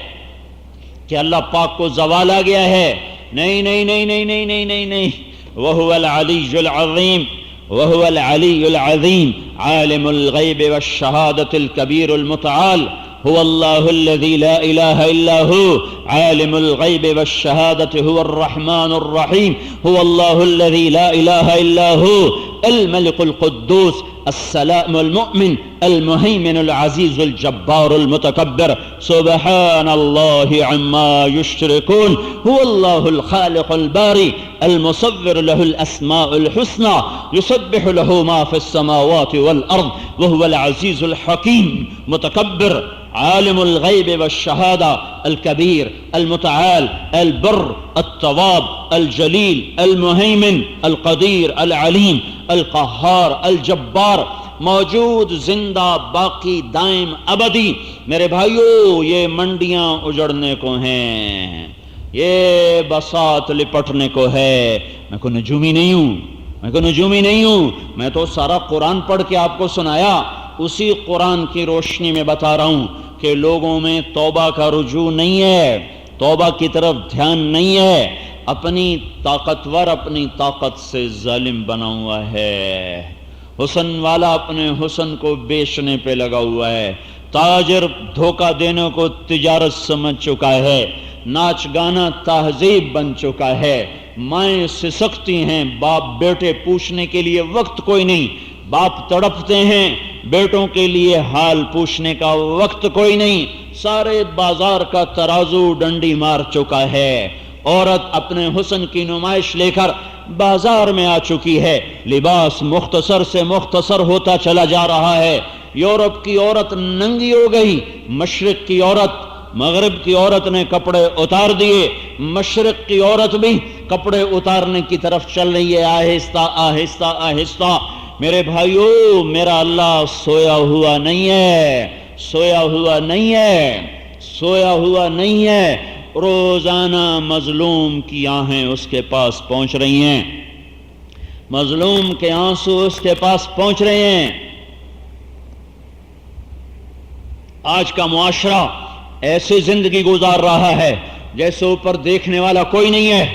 کہ اللہ پاک کو زوال آ گیا ہے؟ نہیں نہیں نہیں نہیں نہیں نہیں نہیں نہیں، وہو العلی العظیم، وہو العلی العظیم، عالم الغیب والشہادۃ الکبیر المتعال، هو اللہ الذی لا الہ الا ہو، عالم الغیب والشہادۃ هو الرحمن الرحیم، هو اللہ الذی لا الہ الا ہو، الملك القدوس السلام المؤمن المهيمن العزيز الجبار المتكبر، سبحان الله عما يشركون، هو الله الخالق الباري المصور، له الأسماء الحسنى، يسبح له ما في السماوات والأرض، وهو العزيز الحكيم متكبر، عالم الغيب والشهادة الكبير المتعال البر التواب الجليل المهيمن القدير العليم القہار الجبار، موجود، زندہ، باقی، دائم، ابدی۔ میرے بھائیو، یہ منڈیاں اجڑنے کو ہیں، یہ بساط لپٹنے کو ہے۔ میں کوئی نجومی نہیں ہوں، میں تو سارا قرآن پڑھ کے آپ کو سنایا، اسی قرآن کی روشنی میں بتا رہا ہوں کہ لوگوں میں توبہ کا رجوع نہیں ہے، توبہ کی طرف دھیان نہیں ہے، اپنی طاقتور اپنی طاقت سے ظالم بنا ہوا ہے، حسن والا اپنے حسن کو بیچنے پہ لگا ہوا ہے، تاجر دھوکہ دینے کو تجارت سمجھ چکا ہے، ناچ گانا تہذیب بن چکا ہے، مائیں سسکتی ہیں، باپ بیٹے پوچھنے کے لیے وقت کوئی نہیں، باپ تڑپتے ہیں، بیٹوں کے لیے حال پوچھنے کا وقت کوئی نہیں، سارے بازار کا ترازو ڈنڈی مار چکا ہے، عورت اپنے حسن کی نمائش لے کر بازار میں آ چکی ہے، لباس مختصر سے مختصر ہوتا چلا جا رہا ہے، یورپ کی عورت ننگی ہو گئی، مشرق کی عورت، مغرب کی عورت نے کپڑے اتار دیے، مشرق کی عورت بھی کپڑے اتارنے کی طرف چل رہی ہے، آہستہ آہستہ آہستہ۔ میرے بھائیو، میرا اللہ سویا ہوا نہیں ہے، سویا ہوا نہیں ہے، سویا ہوا نہیں ہے، روزانہ مظلوم کی آہیں اس کے پاس پہنچ رہی ہیں، مظلوم کے آنسو اس کے پاس پہنچ رہے ہیں۔ آج کا معاشرہ ایسی زندگی گزار رہا ہے جیسے اوپر دیکھنے والا کوئی نہیں ہے،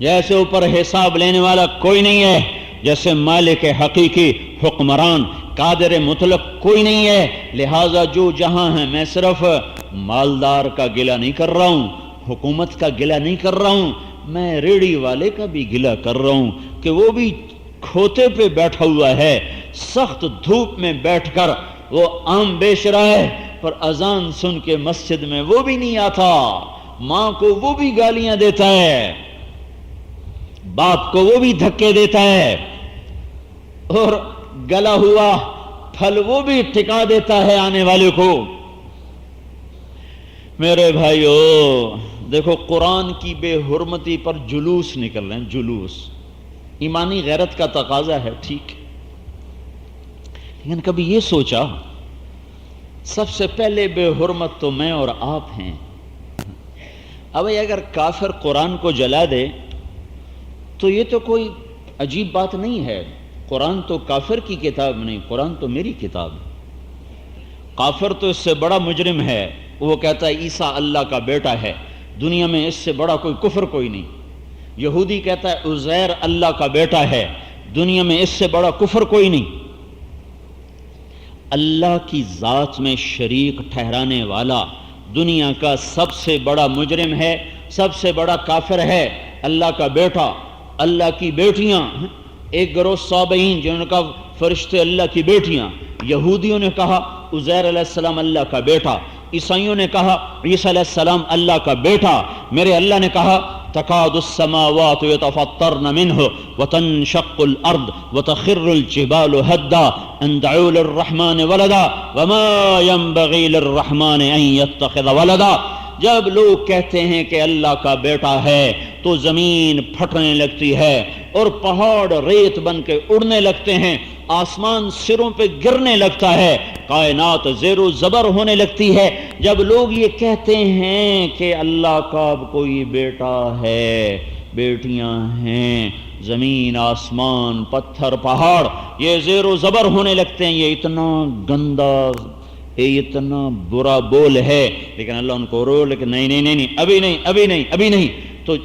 جیسے اوپر حساب لینے والا کوئی نہیں ہے، جیسے مالک حقیقی، حکمران، قادر مطلق کوئی نہیں ہے۔ لہٰذا جو جہاں ہے، میں صرف مالدار کا گلہ نہیں کر رہا ہوں، حکومت کا گلہ نہیں کر رہا ہوں، میں ریڑھی والے کا بھی گلہ کر رہا ہوں کہ وہ بھی کھوتے پہ بیٹھا ہوا ہے، سخت دھوپ میں بیٹھ کر وہ آم بیچ رہا ہے، پر اذان سن کے مسجد میں وہ بھی نہیں آتا، ماں کو وہ بھی گالیاں دیتا ہے، باپ کو وہ بھی دھکے دیتا ہے، اور گلا ہوا پھل وہ بھی ٹھکا دیتا ہے آنے والے کو۔ میرے بھائیو دیکھو قرآن کی بے حرمتی پر جلوس نکل رہے ہیں، جلوس ایمانی غیرت کا تقاضا ہے، ٹھیک، لیکن کبھی یہ سوچا سب سے پہلے بے حرمت تو میں اور آپ ہیں۔ اب اگر کافر قرآن کو جلا دے تو یہ تو کوئی عجیب بات نہیں ہے، قرآن تو کافر کی کتاب نہیں، قرآن تو میری کتاب ہے۔ کافر تو اس سے بڑا مجرم ہے، وہ کہتا ہے عیسیٰ اللہ کا بیٹا ہے، دنیا میں اس سے بڑا کوئی کفر کوئی نہیں۔ یہودی کہتا ہے عزیر اللہ کا بیٹا ہے، دنیا میں اس سے بڑا کفر کوئی نہیں۔ اللہ کی ذات میں شریک ٹھہرانے والا دنیا کا سب سے بڑا مجرم ہے، سب سے بڑا کافر ہے۔ اللہ کا بیٹا، اللہ کی بیٹیاں، ایک گروہ صابئین جنہوں نے کہا فرشتے اللہ کی بیٹیاں، یہودیوں نے کہا عزیر علیہ السلام اللہ کا بیٹا، عیسائیوں نے کہا عیسیٰ علیہ السلام اللہ کا بیٹا۔ میرے اللہ نے کہا تکاد السماوات یتفطرن منہ وتنشق الارض وتخر الجبال ہدا ان دعوا للرحمن ولدا وما ينبغي للرحمن ان يتخذ ولدا۔ جب لوگ کہتے ہیں کہ اللہ کا بیٹا ہے تو زمین پھٹنے لگتی ہے اور پہاڑ ریت بن کے اڑنے لگتے ہیں، آسمان سروں پہ گرنے لگتا ہے، کائنات زیر و زبر ہونے لگتی ہے۔ جب لوگ یہ کہتے ہیں کہ اللہ کا کوئی بیٹا ہے، بیٹیاں ہیں، زمین آسمان پتھر پہاڑ یہ زیر و زبر ہونے لگتے ہیں، یہ اتنا گندا، یہ اتنا برا بول ہے، لیکن اللہ ان کو رو، لیکن نہیں نہیں نہیں ابھی نہیں ابھی نہیں ابھی نہیں۔ تو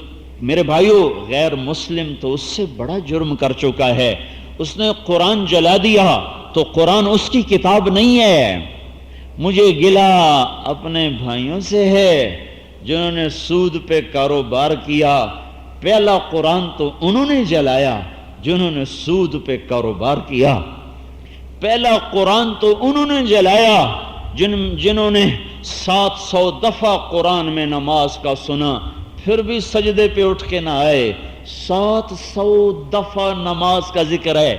میرے بھائیو غیر مسلم تو اس سے بڑا جرم کر چکا ہے، اس نے قرآن جلا دیا تو قرآن اس کی کتاب نہیں ہے۔ مجھے گلہ اپنے بھائیوں سے ہے جنہوں نے سود پہ کاروبار کیا، پہلا قرآن تو انہوں نے جلایا جنہوں نے سود پہ کاروبار کیا، پہلا قرآن تو انہوں نے جلایا جنہوں نے 700 دفعہ قرآن میں نماز کا سنا پھر بھی سجدے پہ اٹھ کے نہ آئے۔ 700 دفعہ نماز کا ذکر ہے،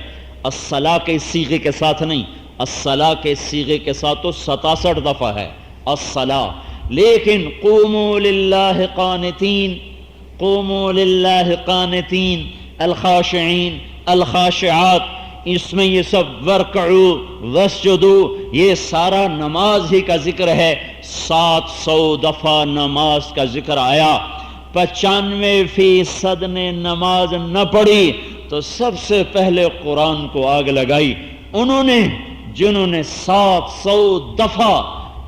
الصلاۃ کے صیغے کے ساتھ نہیں، الصلاۃ کے صیغے کے ساتھ تو 67 دفعہ ہے الصلاۃ، لیکن قوموا للہ قانتین، قوموا للہ قانتین، الخاشعین الخاشعات، اس میں یہ سب ورکعوا واسجدوا، یہ سارا نماز ہی کا ذکر ہے۔ 700 دفعہ نماز کا ذکر آیا، 95% نے نماز نہ پڑھی تو سب سے پہلے قرآن کو آگ لگائی انہوں نے جنہوں نے 700 دفعہ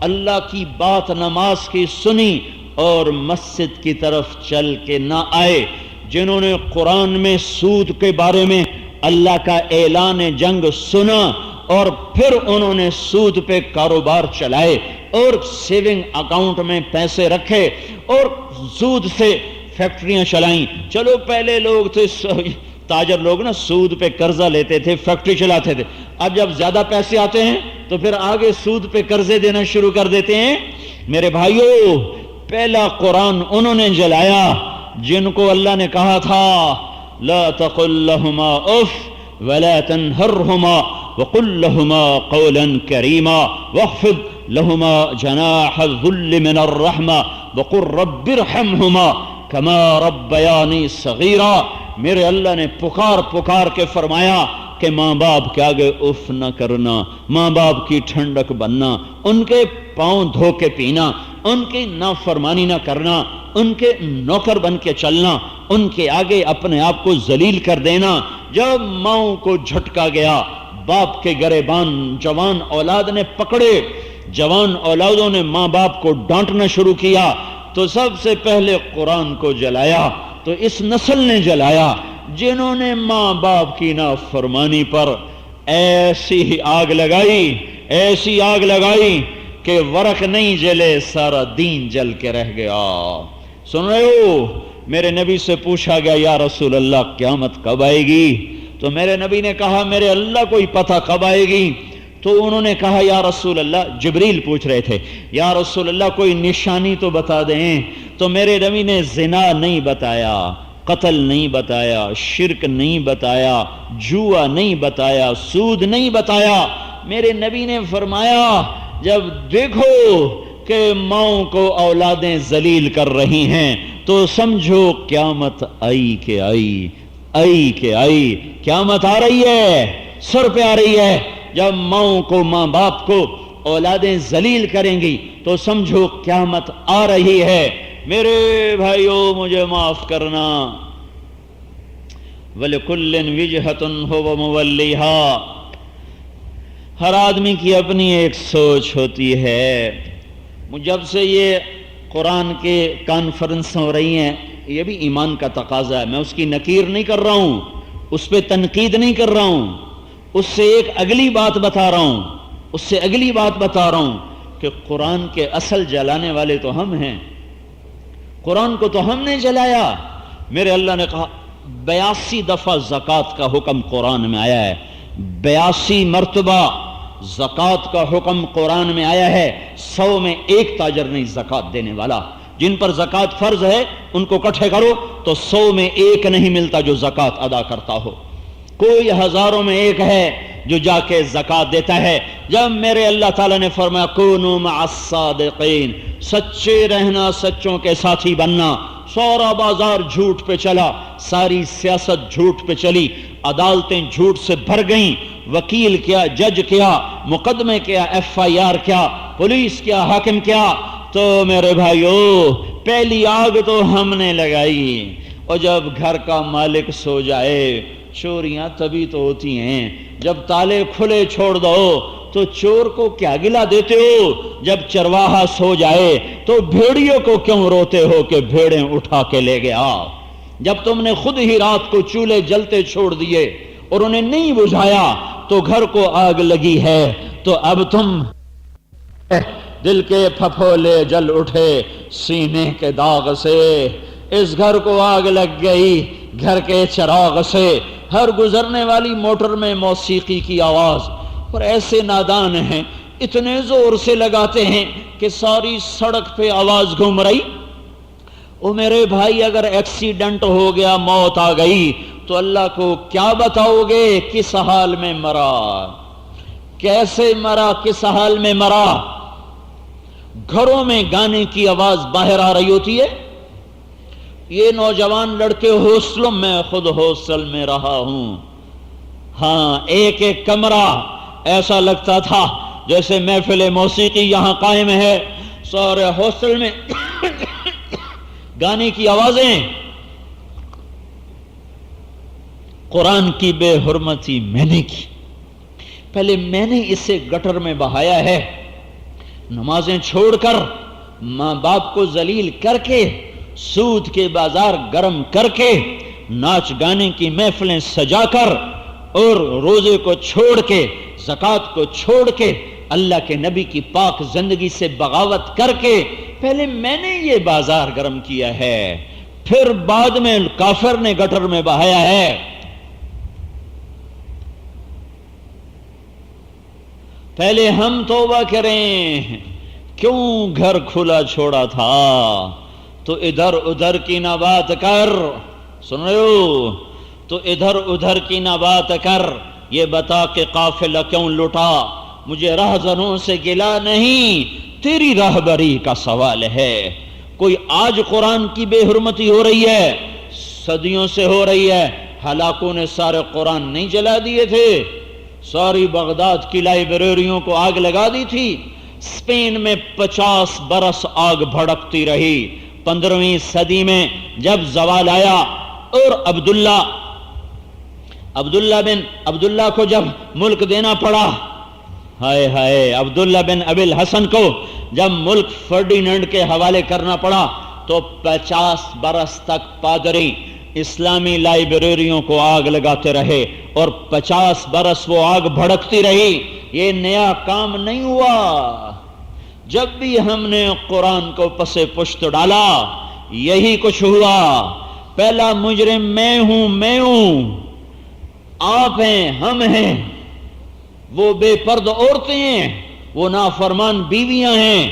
اللہ کی بات نماز کی سنی اور مسجد کی طرف چل کے نہ آئے، جنہوں نے قرآن میں سود کے بارے میں اللہ کا اعلان جنگ سنا اور پھر انہوں نے سود پہ کاروبار چلائے اور سیونگ اکاؤنٹ میں پیسے رکھے اور سود سے فیکٹریاں چلائیں۔ چلو پہلے لوگ تھے تاجر لوگ نا، سود پہ قرضہ لیتے تھے، فیکٹری چلاتے تھے، اب جب زیادہ پیسے آتے ہیں تو پھر آگے سود پہ قرضے دینا شروع کر دیتے ہیں۔ میرے بھائیو پہلا قرآن انہوں نے جلایا جن کو اللہ نے کہا تھا لا تقل لهما اف ولا تنهرهما وقل لهما قولا كريما واخفض لهما جناح الذل من الرحمة وقل رب ارحمهما كما ربياني صغيرا۔ میرے اللہ نے پکار کے فرمایا کہ ماں باپ کے آگے اف نہ کرنا، ماں باپ کی ٹھنڈک بننا، ان کے پاؤں دھو کے پینا، ان کی نافرمانی نہ کرنا، ان کے نوکر بن کے چلنا، ان کے آگے اپنے آپ کو ذلیل کر دینا۔ جب ماؤں کو جھٹکا گیا، باپ کے گریبان جوان اولاد نے پکڑے، جوان اولادوں نے ماں باپ کو ڈانٹنا شروع کیا تو سب سے پہلے قرآن کو جلایا تو اس نسل نے جلایا جنہوں نے ماں باپ کی نافرمانی پر ایسی آگ لگائی کہ ورق نہیں جلے سارا دین جل کے رہ گیا۔ سن رہے ہو؟ میرے نبی سے پوچھا گیا یا رسول اللہ قیامت کب آئے گی؟ تو میرے نبی نے کہا میرے اللہ کو ہی پتہ کب آئے گی۔ تو انہوں نے کہا یا رسول اللہ، جبریل پوچھ رہے تھے یا رسول اللہ کوئی نشانی تو بتا دیں۔ تو میرے نبی نے زنا نہیں بتایا، قتل نہیں بتایا، شرک نہیں بتایا، جوا نہیں بتایا، سود نہیں بتایا۔ میرے نبی نے فرمایا جب دیکھو کہ ماؤں کو اولادیں ذلیل کر رہی ہیں تو سمجھو قیامت آئی کہ آئی، آئی کہ آئی، قیامت آ رہی ہے، سر پہ آ رہی ہے۔ جب ماؤں کو، ماں باپ کو اولادیں ذلیل کریں گی تو سمجھو قیامت آ رہی ہے۔ میرے بھائیو مجھے معاف کرنا، وَلِكُلٍّ وِجْهَةٌ هُوَ مُوَلِّيهَا، ہر آدمی کی اپنی ایک سوچ ہوتی ہے۔ جب سے یہ قرآن کے کانفرنس ہو رہی ہیں، یہ بھی ایمان کا تقاضا ہے، میں اس کی نکیر نہیں کر رہا ہوں، اس پہ تنقید نہیں کر رہا ہوں، اس سے ایک اگلی بات بتا رہا ہوں، اس سے اگلی بات بتا رہا ہوں کہ قرآن کے اصل جلانے والے تو ہم ہیں، قرآن کو تو ہم نے جلایا۔ میرے اللہ نے کہا 82 دفعہ زکوٰۃ کا حکم قرآن میں آیا ہے، 82 مرتبہ زکوٰۃ کا حکم قرآن میں آیا ہے۔ 100 میں ایک تاجر نہیں زکوٰۃ دینے والا، جن پر زکوٰۃ فرض ہے ان کو اکٹھے کرو تو 100 میں ایک نہیں ملتا جو زکوٰۃ ادا کرتا ہو، کوئی ہزاروں میں ایک ہے جو جا کے زکوٰۃ دیتا ہے۔ جب میرے اللہ تعالیٰ نے فرمایا کونوا مع الصادقین، سچے رہنا، سچوں کے ساتھی بننا، سارا بازار جھوٹ پہ چلا، ساری سیاست جھوٹ پہ چلی، عدالتیں جھوٹ سے بھر گئیں، وکیل کیا، جج کیا، مقدمے کیا، FIR کیا، پولیس کیا، حاکم کیا، تو میرے بھائیو پہلی آگ تو ہم نے لگائی۔ اور جب گھر کا مالک سو جائے، چوریاں تبھی تو ہوتی ہیں جب تالے کھلے چھوڑ دو، تو چور کو کیا گلا دیتے ہو؟ جب چرواہا سو جائے تو بھیڑیوں کو کیوں روتے ہو کہ بھیڑیں اٹھا کے لے گیا؟ جب تم نے خود ہی رات کو چولہے جلتے چھوڑ دیے اور انہیں نہیں بجھایا تو گھر کو آگ لگی ہے، تو اب تم دل کے پھپھولے جل اٹھے سینے کے داغ سے، اس گھر کو آگ لگ گئی گھر کے چراغ سے۔ ہر گزرنے والی موٹر میں موسیقی کی آواز، اور ایسے نادان ہیں اتنے زور سے لگاتے ہیں کہ ساری سڑک پہ آواز گھوم رہی۔ او میرے بھائی اگر ایکسیڈنٹ ہو گیا، موت آ گئی تو اللہ کو کیا بتاؤ گے کس حال میں مرا، کیسے مرا، کس حال میں مرا؟ گھروں میں گانے کی آواز باہر آ رہی ہوتی ہے۔ یہ نوجوان لڑکے ہاسٹلوں میں، خود ہاسٹل میں رہا ہوں، ہاں ایک ایک کمرہ ایسا لگتا تھا جیسے محفل موسیقی یہاں قائم ہے، سارے ہاسٹل میں گانے کی آوازیں۔ قرآن کی بے حرمتی میں نے کی، پہلے میں نے اسے گٹر میں بہایا ہے، نمازیں چھوڑ کر، ماں باپ کو ذلیل کر کے، سود کے بازار گرم کر کے، ناچ گانے کی محفلیں سجا کر، اور روزے کو چھوڑ کے، زکوٰۃ کو چھوڑ کے، اللہ کے نبی کی پاک زندگی سے بغاوت کر کے، پہلے میں نے یہ بازار گرم کیا ہے، پھر بعد میں کافر نے گٹر میں بہایا ہے۔ پہلے ہم توبہ کریں، کیوں گھر کھلا چھوڑا تھا؟ تو ادھر ادھر کی نہ بات کر، سن رہے ہو؟ تو ادھر ادھر کی نہ بات کر، یہ بتا کہ قافلہ کیوں لٹا؟ مجھے راہزنوں سے گلا نہیں، تیری راہبری کا سوال ہے۔ کوئی آج قرآن کی بے حرمتی ہو رہی ہے، صدیوں سے ہو رہی ہے۔ ہلاکوں نے سارے قرآن نہیں جلا دیے تھے، ساری بغداد کی لائبریریوں کو آگ لگا دی تھی، اسپین میں 50 برس آگ بھڑکتی رہی۔ 15ویں صدی میں جب زوال آیا اور عبداللہ کو جب ملک دینا پڑا، ہائے ہائے، عبداللہ بن ابی الحسن کو جب ملک فرڈیننڈ کے حوالے کرنا پڑا تو 50 برس تک پادری اسلامی لائبریریوں کو آگ لگاتے رہے اور 50 برس وہ آگ بھڑکتی رہی۔ یہ نیا کام نہیں ہوا۔ جب بھی ہم نے قرآن کو پس پشت ڈالا یہی کچھ ہوا۔ پہلا مجرم میں ہوں، آپ ہیں، ہم ہیں، وہ بے پرد عورتیں ہیں، وہ نافرمان بیویاں ہیں،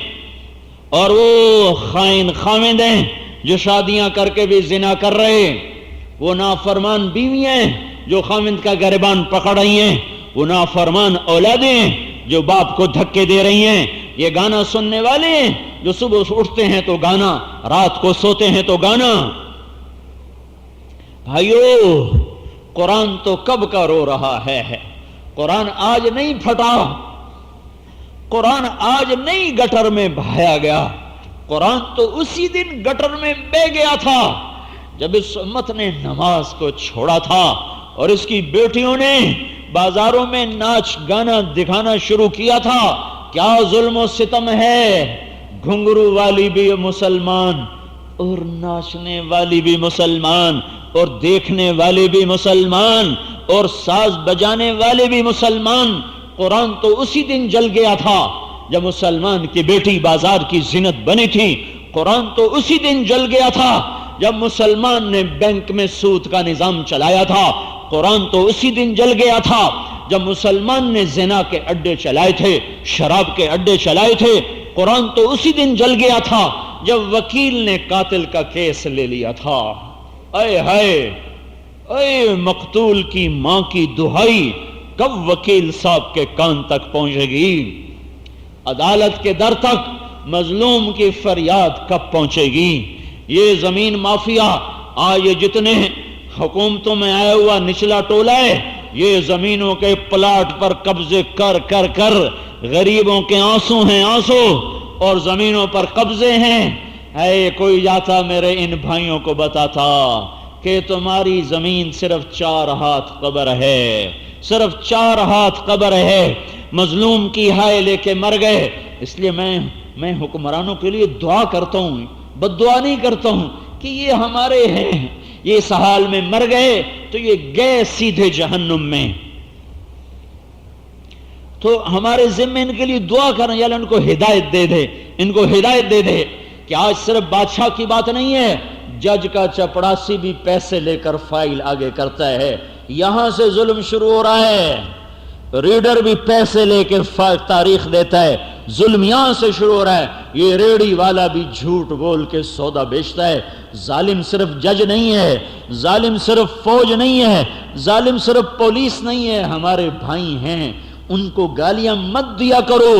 اور وہ خائن خاوند ہیں جو شادیاں کر کے بھی زنا کر رہے، وہ نافرمان بیویاں ہیں جو خاوند کا گریبان پکڑ رہی ہیں، وہ نافرمان اولادیں ہیں جو باپ کو دھکے دے رہی ہیں، یہ گانا سننے والے ہیں جو صبح اٹھتے ہیں تو گانا، رات کو سوتے ہیں تو گانا۔ بھائیو، قرآن تو کب کا رو رہا ہے، قرآن آج نہیں پھٹا، قرآن آج نہیں گٹر میں بہایا گیا، قرآن تو اسی دن گٹر میں بہہ گیا تھا جب اس امت نے نماز کو چھوڑا تھا اور اس کی بیٹیوں نے بازاروں میں ناچ گانا دکھانا شروع کیا تھا۔ کیا ظلم و ستم ہے، گھنگرو والی بھی مسلمان اور ناچنے والی بھی مسلمان اور دیکھنے والے بھی مسلمان اور ساز بجانے والے بھی مسلمان۔ قرآن تو اسی دن جل گیا تھا جب مسلمان کی بیٹی بازار کی زینت بنی تھی، قرآن تو اسی دن جل گیا تھا جب مسلمان نے بینک میں سود کا نظام چلایا تھا، قرآن تو اسی دن جل گیا تھا جب مسلمان نے زنا کے اڈے چلائے تھے، شراب کے اڈے چلائے تھے، قرآن تو اسی دن جل گیا تھا جب وکیل نے قاتل کا کیس لے لیا تھا۔ اے ہائے، اے مقتول کی ماں کی دہائی کب وکیل صاحب کے کان تک پہنچے گی؟ عدالت کے در تک مظلوم کی فریاد کب پہنچے گی؟ یہ زمین مافیا آج جتنے حکومتوں میں آیا ہوا نچلا ٹولا ہے، یہ زمینوں کے پلاٹ پر قبضے کر کر کر غریبوں کے آنسو ہیں آنسو، اور زمینوں پر قبضے ہیں۔ اے کوئی جاتا میرے ان بھائیوں کو بتاتا کہ تمہاری زمین صرف 4 ہاتھ قبر ہے، صرف 4 ہاتھ قبر ہے، مظلوم کی ہائے لے کے مر گئے۔ اس لیے میں حکمرانوں کے لیے دعا کرتا ہوں، بد دعا نہیں کرتا ہوں کہ یہ ہمارے ہیں، یہ اس حال میں مر گئے تو یہ گئے سیدھے جہنم میں، تو ہمارے ذمہ ان کے لیے دعا کریں، یا اللہ ان کو ہدایت دے دے، ان کو ہدایت دے دے کہ آج صرف بادشاہ کی بات نہیں ہے، جج کا چپڑاسی بھی پیسے لے کر فائل آگے کرتا ہے، یہاں سے ظلم شروع ہو رہا ہے، ریڈر بھی پیسے لے کے تاریخ دیتا ہے، ظلم یہاں سے شروع ہو رہا ہے، یہ ریڑی والا بھی جھوٹ بول کے سودا بیچتا ہے۔ ظالم صرف جج نہیں ہے، ظالم صرف فوج نہیں ہے، ظالم صرف پولیس نہیں ہے، ہمارے بھائی ہیں، ان کو گالیاں مت دیا کرو۔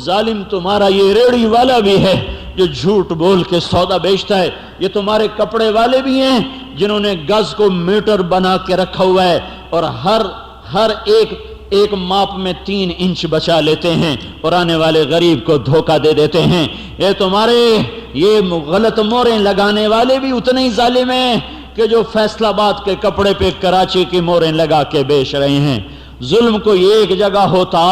ظالم تمہارا یہ ریڑی والا بھی ہے جو جھوٹ بول کے سودا بیچتا ہے، یہ تمہارے کپڑے والے بھی ہیں جنہوں نے گز کو میٹر بنا کے رکھا ہوا ہے اور ہر ایک ماپ میں 3 انچ بچا لیتے ہیں اور آنے والے غریب کو دھوکہ دے دیتے ہیں۔ یہ تمہارے یہ غلط موریں لگانے والے بھی اتنے ہی ظالم ہیں کہ جو فیصل آباد کے کپڑے پہ کراچی کی موریں لگا کے بیچ رہے ہیں۔ ظلم کو ایک جگہ ہوتا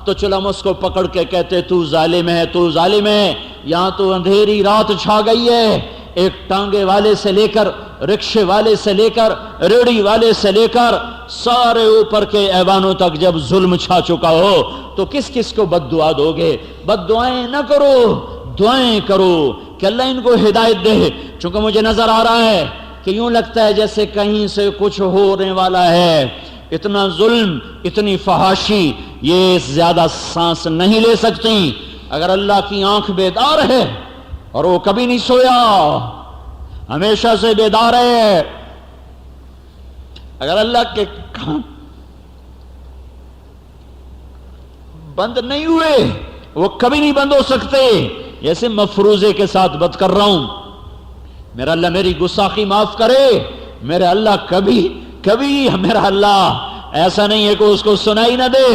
تو چلو ہم اس کو پکڑ کے کہتے تو ظالم ہے، تو ظالم ہے۔ یہاں تو اندھیری رات چھا گئی ہے، ایک ٹانگے والے سے لے کر، رکشے والے سے لے کر، ریڑی والے سے لے کر سارے اوپر کے ایوانوں تک جب ظلم چھا چکا ہو تو کس کس کو بد دعا دو گے؟ بد دعائیں نہ کرو، دعائیں کرو کہ اللہ ان کو ہدایت دے۔ چونکہ مجھے نظر آ رہا ہے کہ یوں لگتا ہے جیسے کہیں سے کچھ ہونے والا ہے، اتنا ظلم، اتنی فحاشی، یہ زیادہ سانس نہیں لے سکتی۔ اگر اللہ کی آنکھ بیدار ہے اور وہ کبھی نہیں سویا، ہمیشہ سے بیدار ہے، اگر اللہ کے کان بند نہیں ہوئے وہ کبھی نہیں بند ہو سکتے۔ جیسے مفروضے کے ساتھ بات کر رہا ہوں، میرا اللہ میری گستاخی معاف کرے، میرا اللہ کبھی میرا اللہ ایسا نہیں ہے کہ اس کو سنائی نہ دے،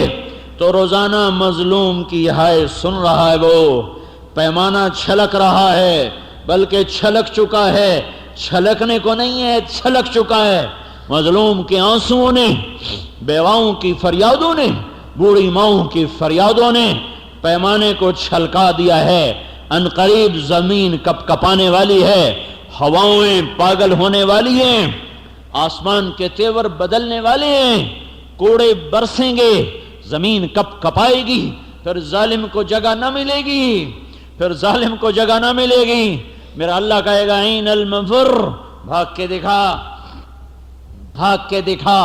تو روزانہ مظلوم کی ہائے سن رہا ہے، وہ پیمانہ چھلک رہا ہے، بلکہ چھلک چکا ہے، چھلکنے کو نہیں ہے، چھلک چکا ہے۔ مظلوم کے آنسوؤں نے، بیواؤں کی فریادوں نے، بوڑھی ماؤں کی فریادوں نے پیمانے کو چھلکا دیا ہے۔ ان قریب زمین کپ کپانے والی ہے، ہوائیں پاگل ہونے والی ہیں، آسمان کے تیور بدلنے والے ہیں، کوڑے برسیں گے، زمین کپ کپائے گی، پھر ظالم کو جگہ نہ ملے گی، پھر ظالم کو جگہ نہ ملے گی۔ میرا اللہ کہے گا این المفر، بھاگ کے دکھا، بھاگ کے دکھا،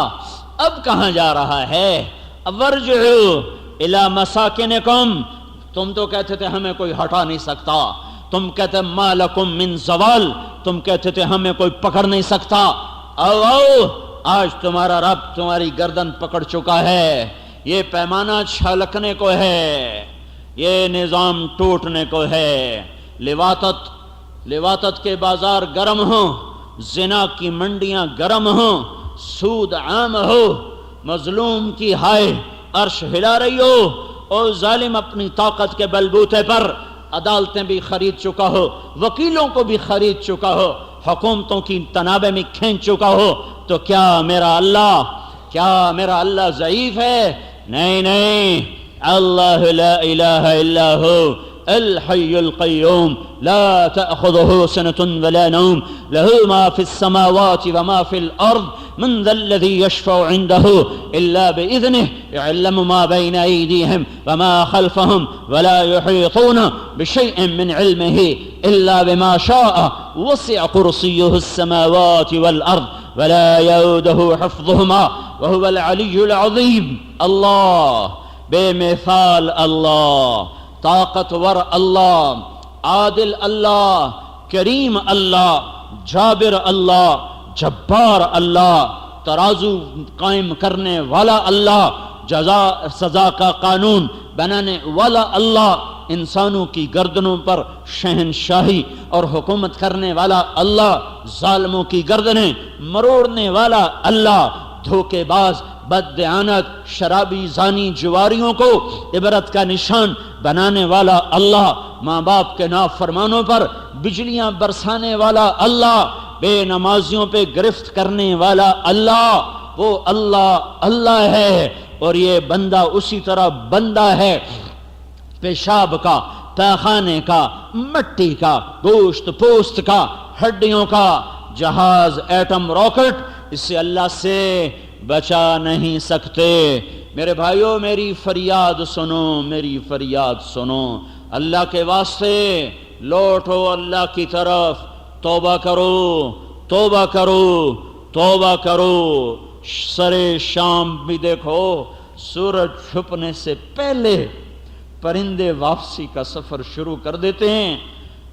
اب کہاں جا رہا ہے؟ ورجعوا الی مساکنکم، تم تو کہتے تھے ہمیں کوئی ہٹا نہیں سکتا، تم کہتے ما لکم من زوال، تم کہتے تھے ہمیں کوئی پکڑ نہیں سکتا، آؤ آج تمہارا رب تمہاری گردن پکڑ چکا ہے، یہ پیمانہ چھلکنے کو ہے، یہ نظام ٹوٹنے کو ہے۔ لواطت کے بازار گرم ہوں، زنا کی منڈیاں گرم ہوں، سود عام ہو، مظلوم کی ہائے عرش ہلا رہی ہو، اور ظالم اپنی طاقت کے بلبوتے پر عدالتیں بھی خرید چکا ہو، وکیلوں کو بھی خرید چکا ہو، حکومتوں کی تنابیں میں کھینچ چکا ہو، تو کیا میرا اللہ ضعیف ہے؟ نہیں نہیں، اللہ لا الہ الا ہو الحی القیوم لا تأخذه سنة ولا نوم له ما في السماوات وما في الأرض من ذا الذي يشفع عنده إلا بإذنه يعلم ما بين أيديهم وما خلفهم ولا يحيطون بشيء من علمه إلا بما شاء وسع كرسيه السماوات والأرض ولا يؤوده حفظهما وهو العلي العظيم۔ اللہ بے مثال اللہ، طاقتور اللہ، عادل اللہ، کریم اللہ، جابر اللہ، جبار اللہ، ترازو قائم کرنے والا اللہ، جزا سزا کا قانون بنانے والا اللہ، انسانوں کی گردنوں پر شہنشاہی اور حکومت کرنے والا اللہ، ظالموں کی گردنیں مروڑنے والا اللہ، دھوکے باز، بددیانت، شرابی، زانی، جواریوں کو عبرت کا نشان بنانے والا اللہ، ماں باپ کے نافرمانوں پر بجلیاں برسانے والا اللہ، بے نمازیوں پہ گرفت کرنے والا اللہ، وہ اللہ ہے۔ اور یہ بندہ اسی طرح بندہ ہے، پیشاب کا، پیخانے کا، مٹی کا، گوشت پوست کا، ہڈیوں کا، جہاز، ایٹم راکٹ، اس سے اللہ سے بچا نہیں سکتے۔ میرے بھائیوں، میری فریاد سنو، اللہ کے واسطے لوٹو اللہ کی طرف، توبہ کرو۔ سرے شام بھی دیکھو، سورج چھپنے سے پہلے پرندے واپسی کا سفر شروع کر دیتے ہیں۔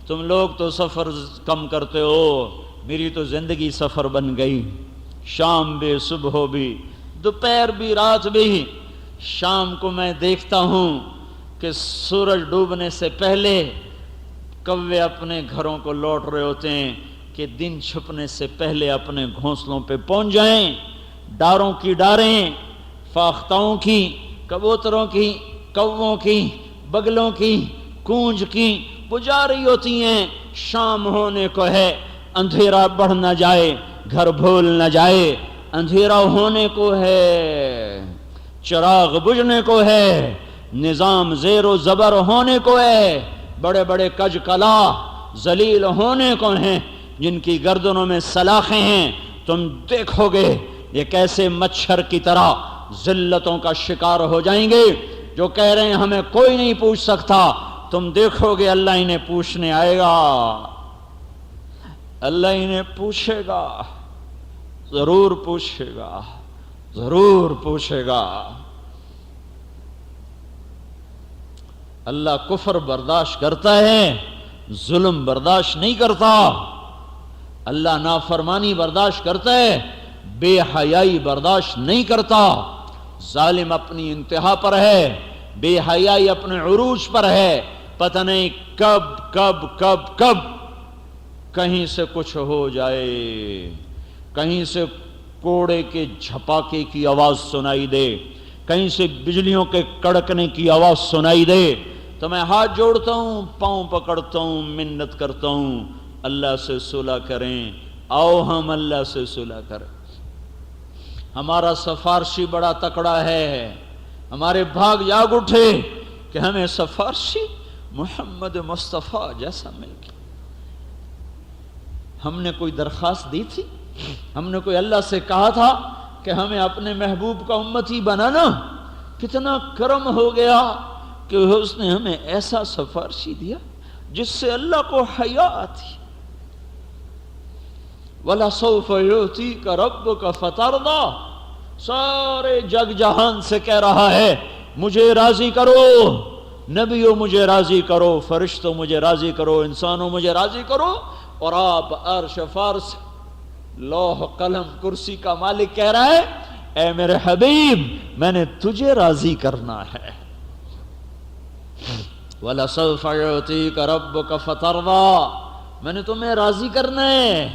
تم لوگ تو سفر کم کرتے ہو، میری تو زندگی سفر بن گئی، شام بھی، صبح بھی، دوپہر بھی، رات بھی۔ شام کو میں دیکھتا ہوں کہ سورج ڈوبنے سے پہلے کوے اپنے گھروں کو لوٹ رہے ہوتے ہیں کہ دن چھپنے سے پہلے اپنے گھونسلوں پہ پہنچ جائیں۔ ڈاروں کی ڈاریں، فاختاؤں کی، کبوتروں کی، کووں کی، بگلوں کی، کونج کی بجا رہی ہوتی ہیں۔ شام ہونے کو ہے، اندھیرا بڑھ نہ جائے، گھر بھول نہ جائے، اندھیرا ہونے کو ہے، چراغ بجھنے کو ہے، نظام زیر و زبر ہونے کو ہے، بڑے بڑے کج کلا ذلیل ہونے کو ہیں، جن کی گردنوں میں سلاخیں ہیں۔ تم دیکھو گے یہ کیسے مچھر کی طرح ذلتوں کا شکار ہو جائیں گے۔ جو کہہ رہے ہیں ہمیں کوئی نہیں پوچھ سکتا، تم دیکھو گے اللہ انہیں پوچھنے آئے گا، اللہ انہیں پوچھے گا، ضرور پوچھے گا۔ اللہ کفر برداشت کرتا ہے، ظلم برداشت نہیں کرتا۔ اللہ نافرمانی برداشت کرتا ہے، بے حیائی برداشت نہیں کرتا۔ ظالم اپنی انتہا پر ہے، بے حیائی اپنے عروج پر ہے، پتہ نہیں کب کہیں سے کچھ ہو جائے، کہیں سے کوڑے کے جھپاکے کی آواز سنائی دے، کہیں سے بجلیوں کے کڑکنے کی آواز سنائی دے، تو میں ہاتھ جوڑتا ہوں، پاؤں پکڑتا ہوں، منت کرتا ہوں، اللہ سے صلح کریں، آؤ ہم اللہ سے صلح کریں۔ ہمارا سفارشی بڑا تکڑا ہے، ہمارے بھاگ جاگ اٹھے کہ ہمیں سفارشی محمد مصطفیٰ جیسا مل گیا۔ ہم نے کوئی درخواست دی تھی؟ ہم نے کوئی اللہ سے کہا تھا کہ ہمیں اپنے محبوب کا امتی بنانا؟ کتنا کرم ہو گیا کہ اس نے ہمیں ایسا سفارشی دیا جس سے اللہ کو حیا آتی۔ وَلَسَوْفَ يُؤْتِيكَ رَبُّكَ فَتَرْضَىٰ، سارے جگ جہان سے کہہ رہا ہے مجھے راضی کرو، نبیوں مجھے راضی کرو، فرشتوں مجھے راضی کرو، انسانوں مجھے راضی کرو، اور آپ عرش فارس لوح قلم کرسی کا مالک کہہ رہا ہے اے میرے حبیب میں نے تجھے راضی کرنا ہے۔ وَلَسَوْفَ يُعْطِيكَ رَبُّكَ فَتَرْضَىٰ، میں نے تمہیں راضی کرنا ہے۔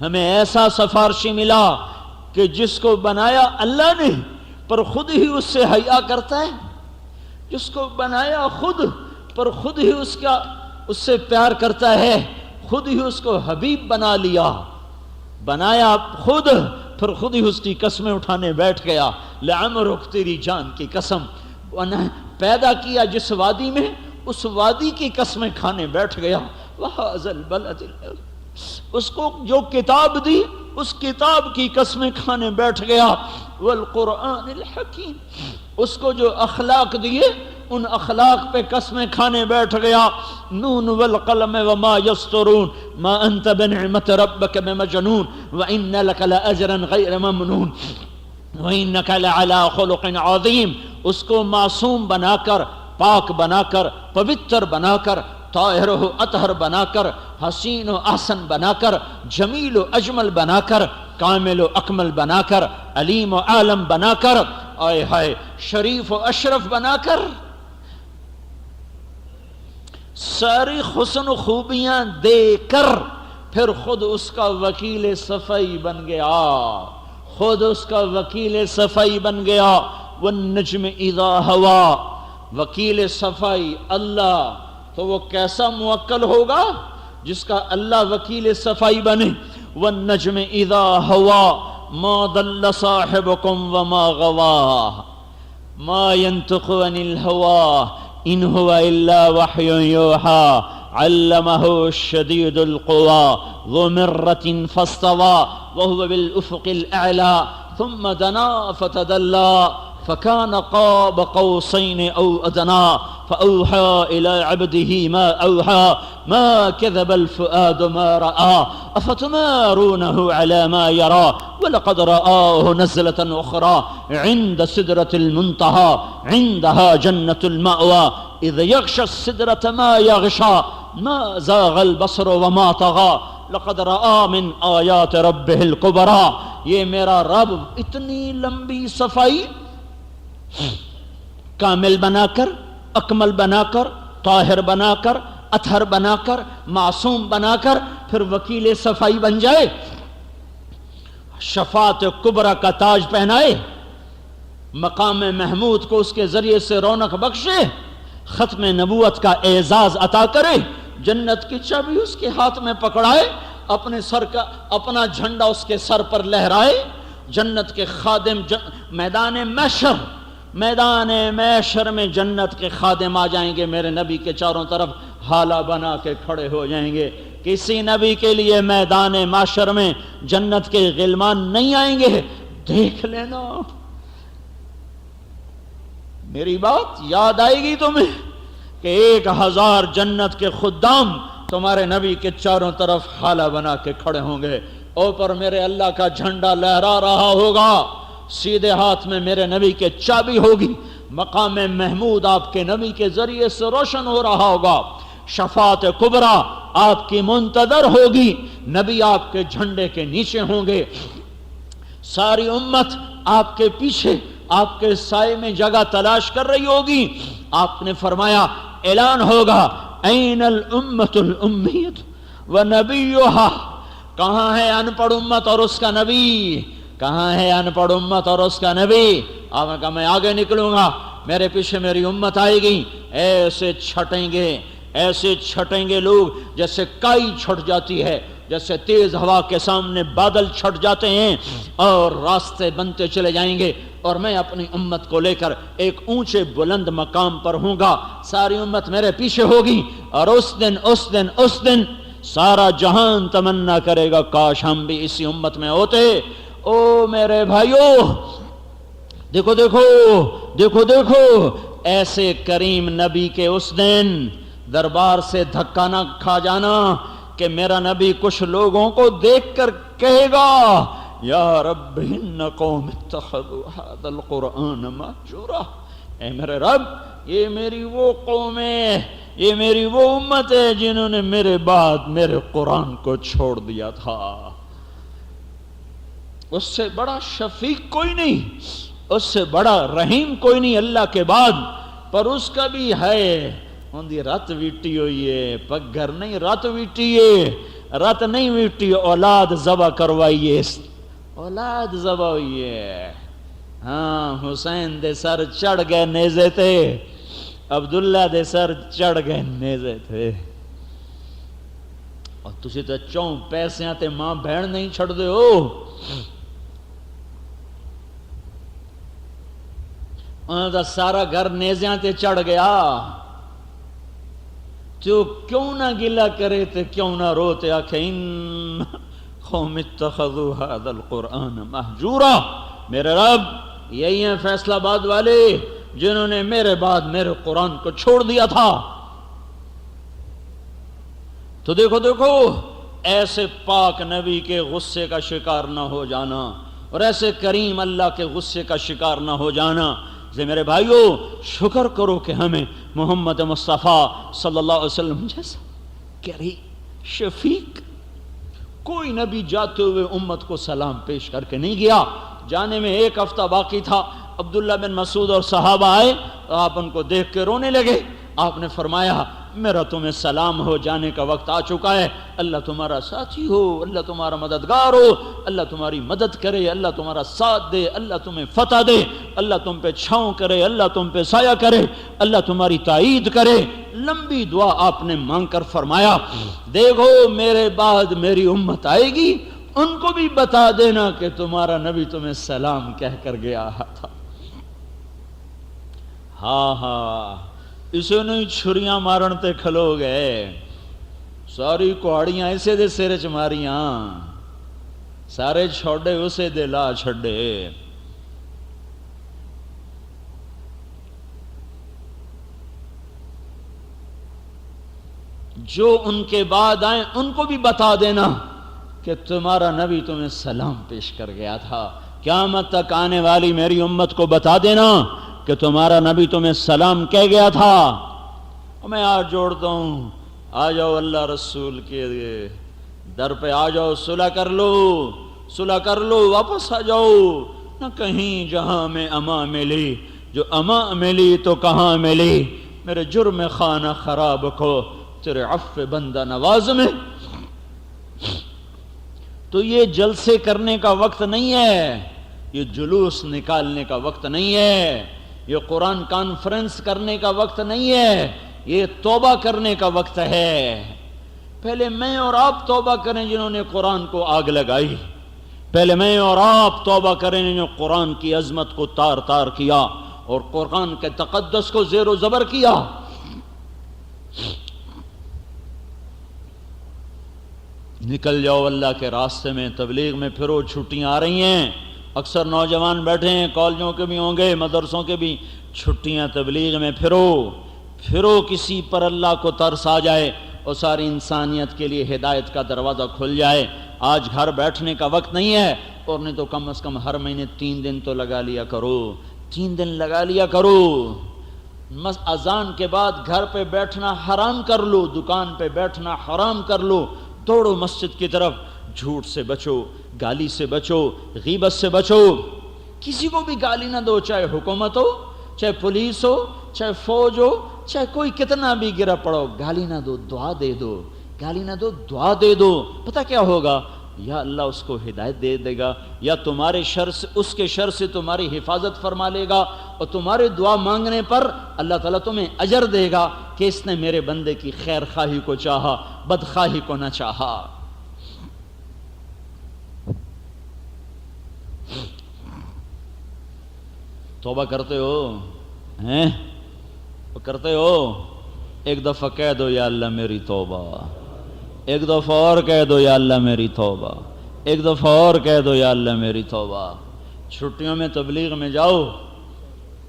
ہمیں ایسا سفارشی ملا کہ جس کو بنایا اللہ نے پر خود ہی اس سے حیا کرتا ہے، جس کو بنایا خود پر خود ہی اس سے پیار کرتا ہے، خود ہی اس کو حبیب بنا لیا، بنایا خود پھر خود ہی اس کی قسمیں اٹھانے بیٹھ گیا۔ لعمرک، تیری جان کی قسم، پیدا کیا جس وادی میں اس وادی کی قسمیں کھانے بیٹھ گیا۔ وَهَذَا الْبَلَدِ اس کو جو کتاب دی اس کتاب کی قسمیں کھانے بیٹھ گیا۔ وَالْقُرْآنِ الْحَكِيمِ اس کو جو اخلاق دیے ان اخلاق پہ قسمیں کھانے بیٹھ گیا۔ نون والقلم وما یسطرون ما انت بنعمت ربک بمجنون وان لک لاجرا غیر ممنون وانک لعلی خلق عظیم اس کو معصوم بنا کر، پاک بنا کر، پوتر بنا کر، طاہر و اطہر بنا کر، حسین و احسن بنا کر، جمیل و اجمل بنا کر، کامل و اکمل بنا کر، علیم و عالم بنا کر، آئے ہائے شریف و اشرف بنا کر، ساری حسن و خوبیاں دے کر پھر خود اس کا وکیل صفائی بن گیا، خود اس کا وکیل صفائی بن گیا۔ والنجم اذا ہوا، وکیل صفائی اللہ، تو وہ کیسا موکل ہوگا جس کا اللہ وکیل صفائی بنے۔ والنجم اذا ہوا ما ضل صاحبکم وما غوا ما ينطق عن الهوى ان هو الا وحی یوحى علمه الشدید القوى ذو مرة فاستوى وهو بالافق الاعلى ثم دنا فتدلى فكان قاب قوسين او ادنى فاوحى الى عبده ما اوحى ما كذب الفؤاد ما راى افتمارونه على ما يرى ولقد رآه نزلة اخرى عند سدرة المنتهى عندها جنة المأوى اذ يغشى السدرة ما يغشى ما زاغ البصر وما طغى لقد رآ من آیات ربہ الکبریٰ۔ یہ میرا رب اتنی لمبی صفائی کامل بنا کر، اکمل بنا کر، طاہر بنا کر، اطہر بنا کر، معصوم بنا کر پھر وکیل صفائی بن جائے، شفاعت کبریٰ کا تاج پہنائے، مقام محمود کو اس کے ذریعے سے رونق بخشے، ختم نبوت کا اعزاز عطا کرے، جنت کی چابی اس کے ہاتھ میں پکڑائے، اپنے سر کا اپنا جھنڈا اس کے سر پر لہرائے، جنت کے خادم میدان محشر میں جنت کے خادم آ جائیں گے، میرے نبی کے چاروں طرف حالہ بنا کے کھڑے ہو جائیں گے۔ کسی نبی کے لیے میدان محشر میں جنت کے غلمان نہیں آئیں گے۔ دیکھ لینا، میری بات یاد آئے گی تمہیں کہ 1000 جنت کے خدام تمہارے نبی کے چاروں طرف حالہ بنا کے کھڑے ہوں گے، اوپر میرے اللہ کا جھنڈا لہرا رہا ہوگا، سیدھے ہاتھ میں میرے نبی کے چابی ہوگی، مقام محمود آپ کے نبی کے ذریعے سے روشن ہو رہا ہوگا، شفاعت کبریٰ آپ کی منتظر ہوگی، نبی آپ کے جھنڈے کے نیچے ہوں گے، ساری امت آپ کے پیچھے آپ کے سائے میں جگہ تلاش کر رہی ہوگی۔ آپ نے فرمایا اعلان ہوگا این الامت الامیت ونبیہا، کہاں ہے ان پڑھ امت اور اس کا نبی، کہاں ہے ان پڑھ امت اور اس کا نبی؟ آپ نے کہا میں آگے نکلوں گا، میرے پیچھے میری امت آئے گی، ایسے چھٹیں گے لوگ جیسے کائی چھٹ جاتی ہے، جیسے تیز ہوا کے سامنے بادل چھٹ جاتے ہیں اور راستے بنتے چلے جائیں گے، اور میں اپنی امت کو لے کر ایک اونچے بلند مقام پر ہوں گا، ساری امت میرے پیچھے ہوگی، اور اس دن سارا جہان تمنا کرے گا کاش ہم بھی اسی امت میں ہوتے۔ او میرے بھائیو، دیکھو ایسے کریم نبی کے اس دن دربار سے دھکا نہ کھا جانا کہ میرا نبی کچھ لوگوں کو دیکھ کر کہے گا یا رب ان قوم اتخذوا هذا القرآن مہجورا، اے میرے رب یہ میری وہ قوم ہے، یہ میری وہ امت ہے جنہوں نے میرے بعد میرے قرآن کو چھوڑ دیا تھا۔ اس سے بڑا شفیق کوئی نہیں، اس سے بڑا رحیم کوئی نہیں اللہ کے بعد، پر اس کا بھی ہے، ان دی رت ویٹی ہوئی ہے، پگھر نہیں رت ویٹی ہے، رت نہیں ویٹی، اولاد ذبح کروائیے، اولاد ذبح ہوئی ہے۔ ہاں حسین دے سر چڑھ گئے نیزے تے، عبداللہ دے سر چڑھ گئے نیزے تھے، اور تسی تے چون پیسیاں تے ماں بہن نہیں چھڑ دے ہو۔ انہوں دا سارا گھر نیزیاں تے چڑھ گیا، جو کیوں نہ گلہ کرے تے کیوں نہ روتے، آکھے ان قوم اتخذوا هذا القرآن مہجورا، میرے رب یہی ہیں فیصل آباد والے جنہوں نے میرے بعد میرے قرآن کو چھوڑ دیا تھا۔ تو دیکھو دیکھو ایسے پاک نبی کے غصے کا شکار نہ ہو جانا، اور ایسے کریم اللہ کے غصے کا شکار نہ ہو جانا۔ میرے بھائیو شکر کرو کہ ہمیں محمد مصطفیٰ صلی اللہ علیہ وسلم جیسا کریم شفیق، کوئی نبی جاتے ہوئے امت کو سلام پیش کر کے نہیں گیا۔ جانے میں ایک ہفتہ باقی تھا، عبداللہ بن مسعود اور صحابہ آئے، آپ ان کو دیکھ کے رونے لگے۔ آپ نے فرمایا میرا تمہیں سلام ہو جانے کا وقت آ چکا ہے، اللہ تمہارا ساتھی ہو، اللہ تمہارا مددگار ہو، اللہ تمہاری مدد کرے، اللہ تمہارا ساتھ دے، اللہ تمہیں فتح دے، اللہ تم پہ چھاؤں کرے، اللہ تم پہ سایہ کرے، اللہ تمہاری تائید کرے۔ لمبی دعا آپ نے مانگ کر فرمایا دیکھو میرے بعد میری امت آئے گی، ان کو بھی بتا دینا کہ تمہارا نبی تمہیں سلام کہہ کر گیا تھا۔ ہاں ہاں اسے نہیں چھریاں مارن تے کھلو گئے، ساری کوہڑیاں اسے دے سرے چ ماریاں، سارے چھوڑے اسے دے لا چھڑے۔ جو ان کے بعد آئیں ان کو بھی بتا دینا کہ تمہارا نبی تمہیں سلام پیش کر گیا تھا۔ قیامت تک آنے والی میری امت کو بتا دینا کہ تمہارا نبی تمہیں سلام کہہ گیا تھا۔ میں آج جوڑتا ہوں، آ جاؤ اللہ رسول کے در پہ آ جاؤ، صلح کر لو، صلح کر لو، واپس آ جاؤ۔ نہ کہیں جہاں میں اما ملی، جو اما ملی تو کہاں ملی، میرے جرم خانہ خراب کو تیرے عفو بندہ نواز میں۔ تو یہ جلسے کرنے کا وقت نہیں ہے، یہ جلوس نکالنے کا وقت نہیں ہے، یہ قرآن کانفرنس کرنے کا وقت نہیں ہے، یہ توبہ کرنے کا وقت ہے۔ پہلے میں اور آپ توبہ کریں جنہوں نے قرآن کو آگ لگائی، پہلے میں اور آپ توبہ کریں جنہوں نے قرآن کی عظمت کو تار تار کیا اور قرآن کے تقدس کو زیر و زبر کیا۔ نکل جاؤ اللہ کے راستے میں، تبلیغ میں پھرو، چھٹیاں آ رہی ہیں، اکثر نوجوان بیٹھے ہیں، کالجوں کے بھی ہوں گے، مدرسوں کے بھی، چھٹیاں، تبلیغ میں پھرو کسی پر اللہ کو ترس آ جائے اور ساری انسانیت کے لیے ہدایت کا دروازہ کھل جائے۔ آج گھر بیٹھنے کا وقت نہیں ہے، اور نہیں تو کم از کم ہر مہینے 3 دن تو لگا لیا کرو، 3 دن لگا لیا کرو۔ اذان کے بعد گھر پہ بیٹھنا حرام کر لو، دکان پہ بیٹھنا حرام کر لو، دوڑو مسجد کی طرف، جھوٹ سے بچو، گالی سے بچو، غیبت سے بچو، کسی کو بھی گالی نہ دو، چاہے حکومت ہو، چاہے پولیس ہو، چاہے فوج ہو، چاہے کوئی کتنا بھی گرا پڑو، گالی نہ دو، دعا دے دو، گالی نہ دو، دعا دے دو۔ پتہ کیا ہوگا؟ یا اللہ اس کو ہدایت دے دے گا، یا تمہارے شر سے، اس کے شر سے تمہاری حفاظت فرما لے گا، اور تمہارے دعا مانگنے پر اللہ تعالیٰ تمہیں اجر دے گا کہ اس نے میرے بندے کی خیر خواہی کو چاہا، بدخواہی کو نہ چاہا۔ توبہ کرتے ہو ہیں؟ کرتے ہو؟ ایک دفعہ کہہ دو یا اللہ میری توبہ، ایک دفعہ اور کہہ دو یا اللہ میری توبہ، ایک دفعہ اور کہہ دو یا اللہ میری توبہ۔ چھٹیوں میں تبلیغ میں جاؤ،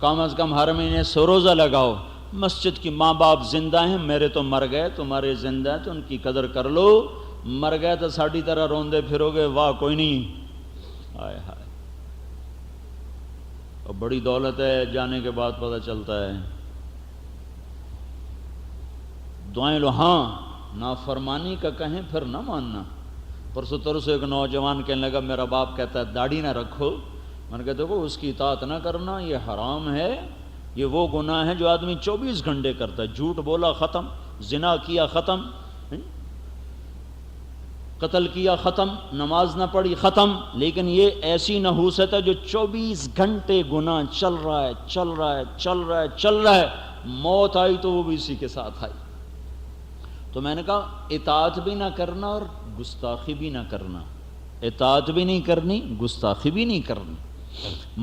کم از کم ہر مہینے 100 روزہ لگاؤ۔ مسجد کی ماں باپ زندہ ہیں، میرے تو مر گئے، تمہارے زندہ ہیں تو ان کی قدر کر لو۔ مر گئے تو ساڑی طرح روندے پھرو گے، واہ کوئی نہیں، ہائے ہائے، اور بڑی دولت ہے، جانے کے بعد پتہ چلتا ہے۔ دعائیں لو، ہاں نافرمانی کا کہیں پھر نہ ماننا۔ پرسوں ترسوں ایک نوجوان کہنے لگا میرا باپ کہتا ہے داڑھی نہ رکھو، میں نے کہا دیکھو اس کی اطاعت نہ کرنا یہ حرام ہے، یہ وہ گناہ ہے جو آدمی 24 گھنٹے کرتا ہے. جھوٹ بولا ختم، زنا کیا ختم، قتل کیا ختم، نماز نہ پڑھی ختم. لیکن یہ ایسی نحوست ہے جو 24 گھنٹے گناہ چل رہا ہے، چل رہا ہے، چل رہا ہے، چل رہا ہے. موت آئی تو وہ بھی اسی کے ساتھ آئی. تو میں نے کہا اطاعت بھی نہ کرنا اور گستاخی بھی نہ کرنا. اطاعت بھی نہیں کرنی، گستاخی بھی نہیں کرنی.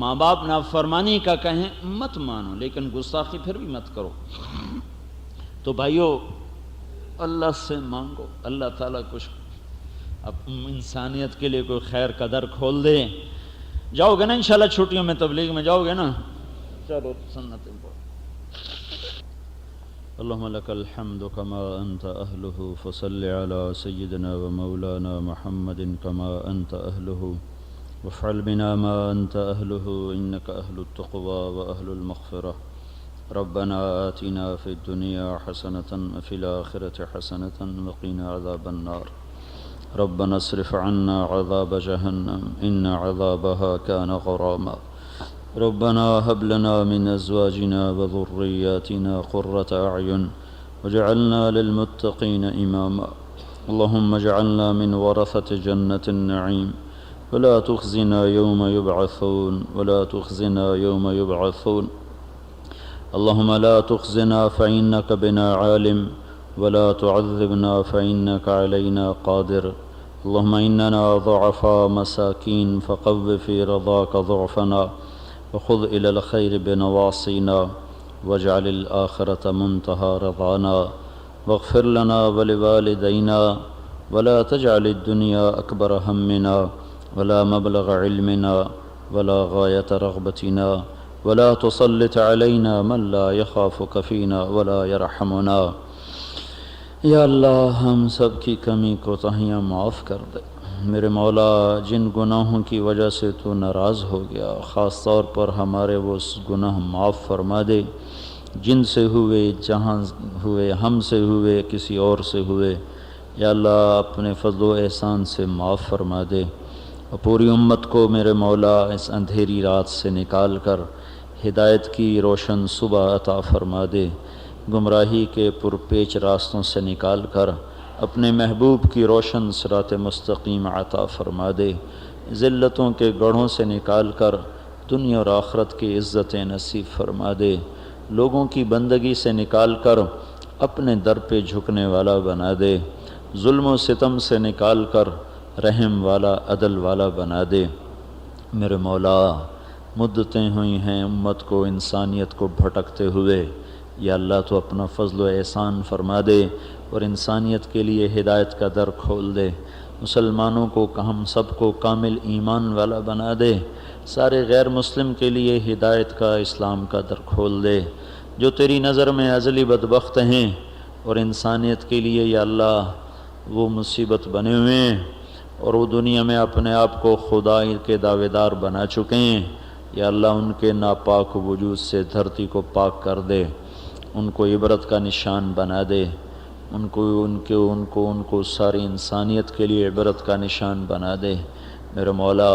ماں باپ نافرمانی کا کہیں مت مانو، لیکن گستاخی پھر بھی مت کرو. تو بھائیو اللہ سے مانگو، اللہ تعالیٰ کچھ اب انسانیت کے لیے کوئی خیر کا در کھول دے. جاؤ گے نا انشاءاللہ چھٹیوں میں تبلیغ میں جاؤ گے نا؟ چلو سنت پڑھو. اللهم لك الحمد كما أنت أهله فصل على سيدنا ومولانا محمد كما أنت أهله وافعل بنا ما أنت أهله إنك أهل التقوى وأهل المغفرة. ربنا آتنا في الدنيا حسنة وفي الآخرة حسنة وقنا عذاب النار. ربنا اصرف عنا عذاب جهنم إن عذابها كان غراما. ربنا هب لنا من أزواجنا وذرياتنا قرة أعين وجعلنا للمتقين إماما. اللهم اجعلنا من ورثة جنة النعيم ولا تخزنا يوم يبعثون ولا تخزنا يوم يبعثون. اللهم لا تخزنا فإنك بنا عالم ولا تعذبنا فإنك علينا قادر. اللهم إننا ضعفاء مساكين فقو في رضاك ضعفنا وخذ إلى الخير بنواصينا واجعل الآخرة منتهى رضانا واغفر لنا ولوالدينا ولا تجعل الدنيا أكبر همنا ولا مبلغ علمنا ولا غاية رغبتنا ولا تسلط علينا من لا يخافك فينا ولا يرحمنا. یا اللہ ہم سب کی کمی کوتاہیاں معاف کر دے. میرے مولا جن گناہوں کی وجہ سے تو ناراض ہو گیا، خاص طور پر ہمارے وہ گناہ معاف فرما دے جن سے ہوئے، جہاں ہوئے، ہم سے ہوئے، کسی اور سے ہوئے. یا اللہ اپنے فضل و احسان سے معاف فرما دے اور پوری امت کو میرے مولا اس اندھیری رات سے نکال کر ہدایت کی روشن صبح عطا فرما دے. گمراہی کے پرپیچ راستوں سے نکال کر اپنے محبوب کی روشن صراط مستقیم عطا فرما دے. ذلتوں کے گڑھوں سے نکال کر دنیا اور آخرت کی عزتیں نصیب فرما دے. لوگوں کی بندگی سے نکال کر اپنے در پہ جھکنے والا بنا دے. ظلم و ستم سے نکال کر رحم والا، عدل والا بنا دے. میرے مولا مدتیں ہوئی ہیں امت کو، انسانیت کو بھٹکتے ہوئے. یا اللہ تو اپنا فضل و احسان فرما دے اور انسانیت کے لیے ہدایت کا در کھول دے. مسلمانوں کو، ہم سب کو کامل ایمان والا بنا دے. سارے غیر مسلم کے لیے ہدایت کا، اسلام کا در کھول دے. جو تیری نظر میں ازلی بدبخت ہیں اور انسانیت کے لیے یا اللہ وہ مصیبت بنے ہوئے ہیں اور وہ دنیا میں اپنے آپ کو خدا کے دعوے دار بنا چکے ہیں، یا اللہ ان کے ناپاک وجود سے دھرتی کو پاک کر دے. ان کو عبرت کا نشان بنا دے. ان کو ساری انسانیت کے لیے عبرت کا نشان بنا دے. میرے مولا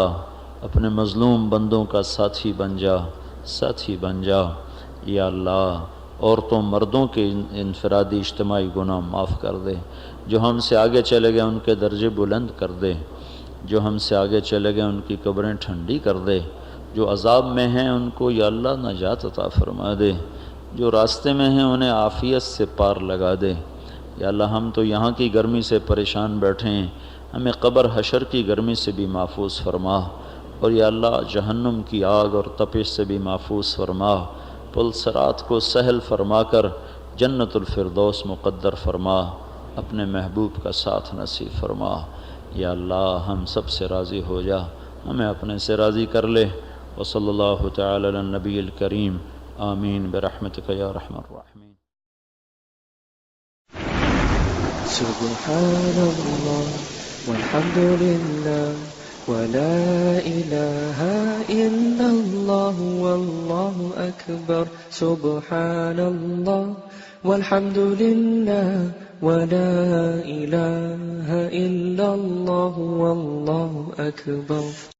اپنے مظلوم بندوں کا ساتھی بن جا، ساتھی بن جا. یا اللہ عورتوں مردوں کے انفرادی اجتماعی گناہ معاف کر دے. جو ہم سے آگے چلے گئے ان کے درجے بلند کر دے. جو ہم سے آگے چلے گئے ان کی قبریں ٹھنڈی کر دے. جو عذاب میں ہیں ان کو یا اللہ نجات عطا فرما دے. جو راستے میں ہیں انہیں عافیت سے پار لگا دے. یا اللہ ہم تو یہاں کی گرمی سے پریشان بیٹھے ہیں، ہمیں قبر حشر کی گرمی سے بھی محفوظ فرما. اور یا اللہ جہنم کی آگ اور تپش سے بھی محفوظ فرما. پل صراط کو سہل فرما کر جنت الفردوس مقدر فرما. اپنے محبوب کا ساتھ نصیب فرما. یا اللہ ہم سب سے راضی ہو جا، ہمیں اپنے سے راضی کر لے. وصلی اللہ تعالی علی النبی الکریم. آمین برحمتک یا ارحم الراحمین. سبحان اللہ والحمد للہ ولا الہ الا اللہ واللہ اکبر. سبحان اللہ والحمد للہ ولا الہ الا اللہ واللہ اکبر.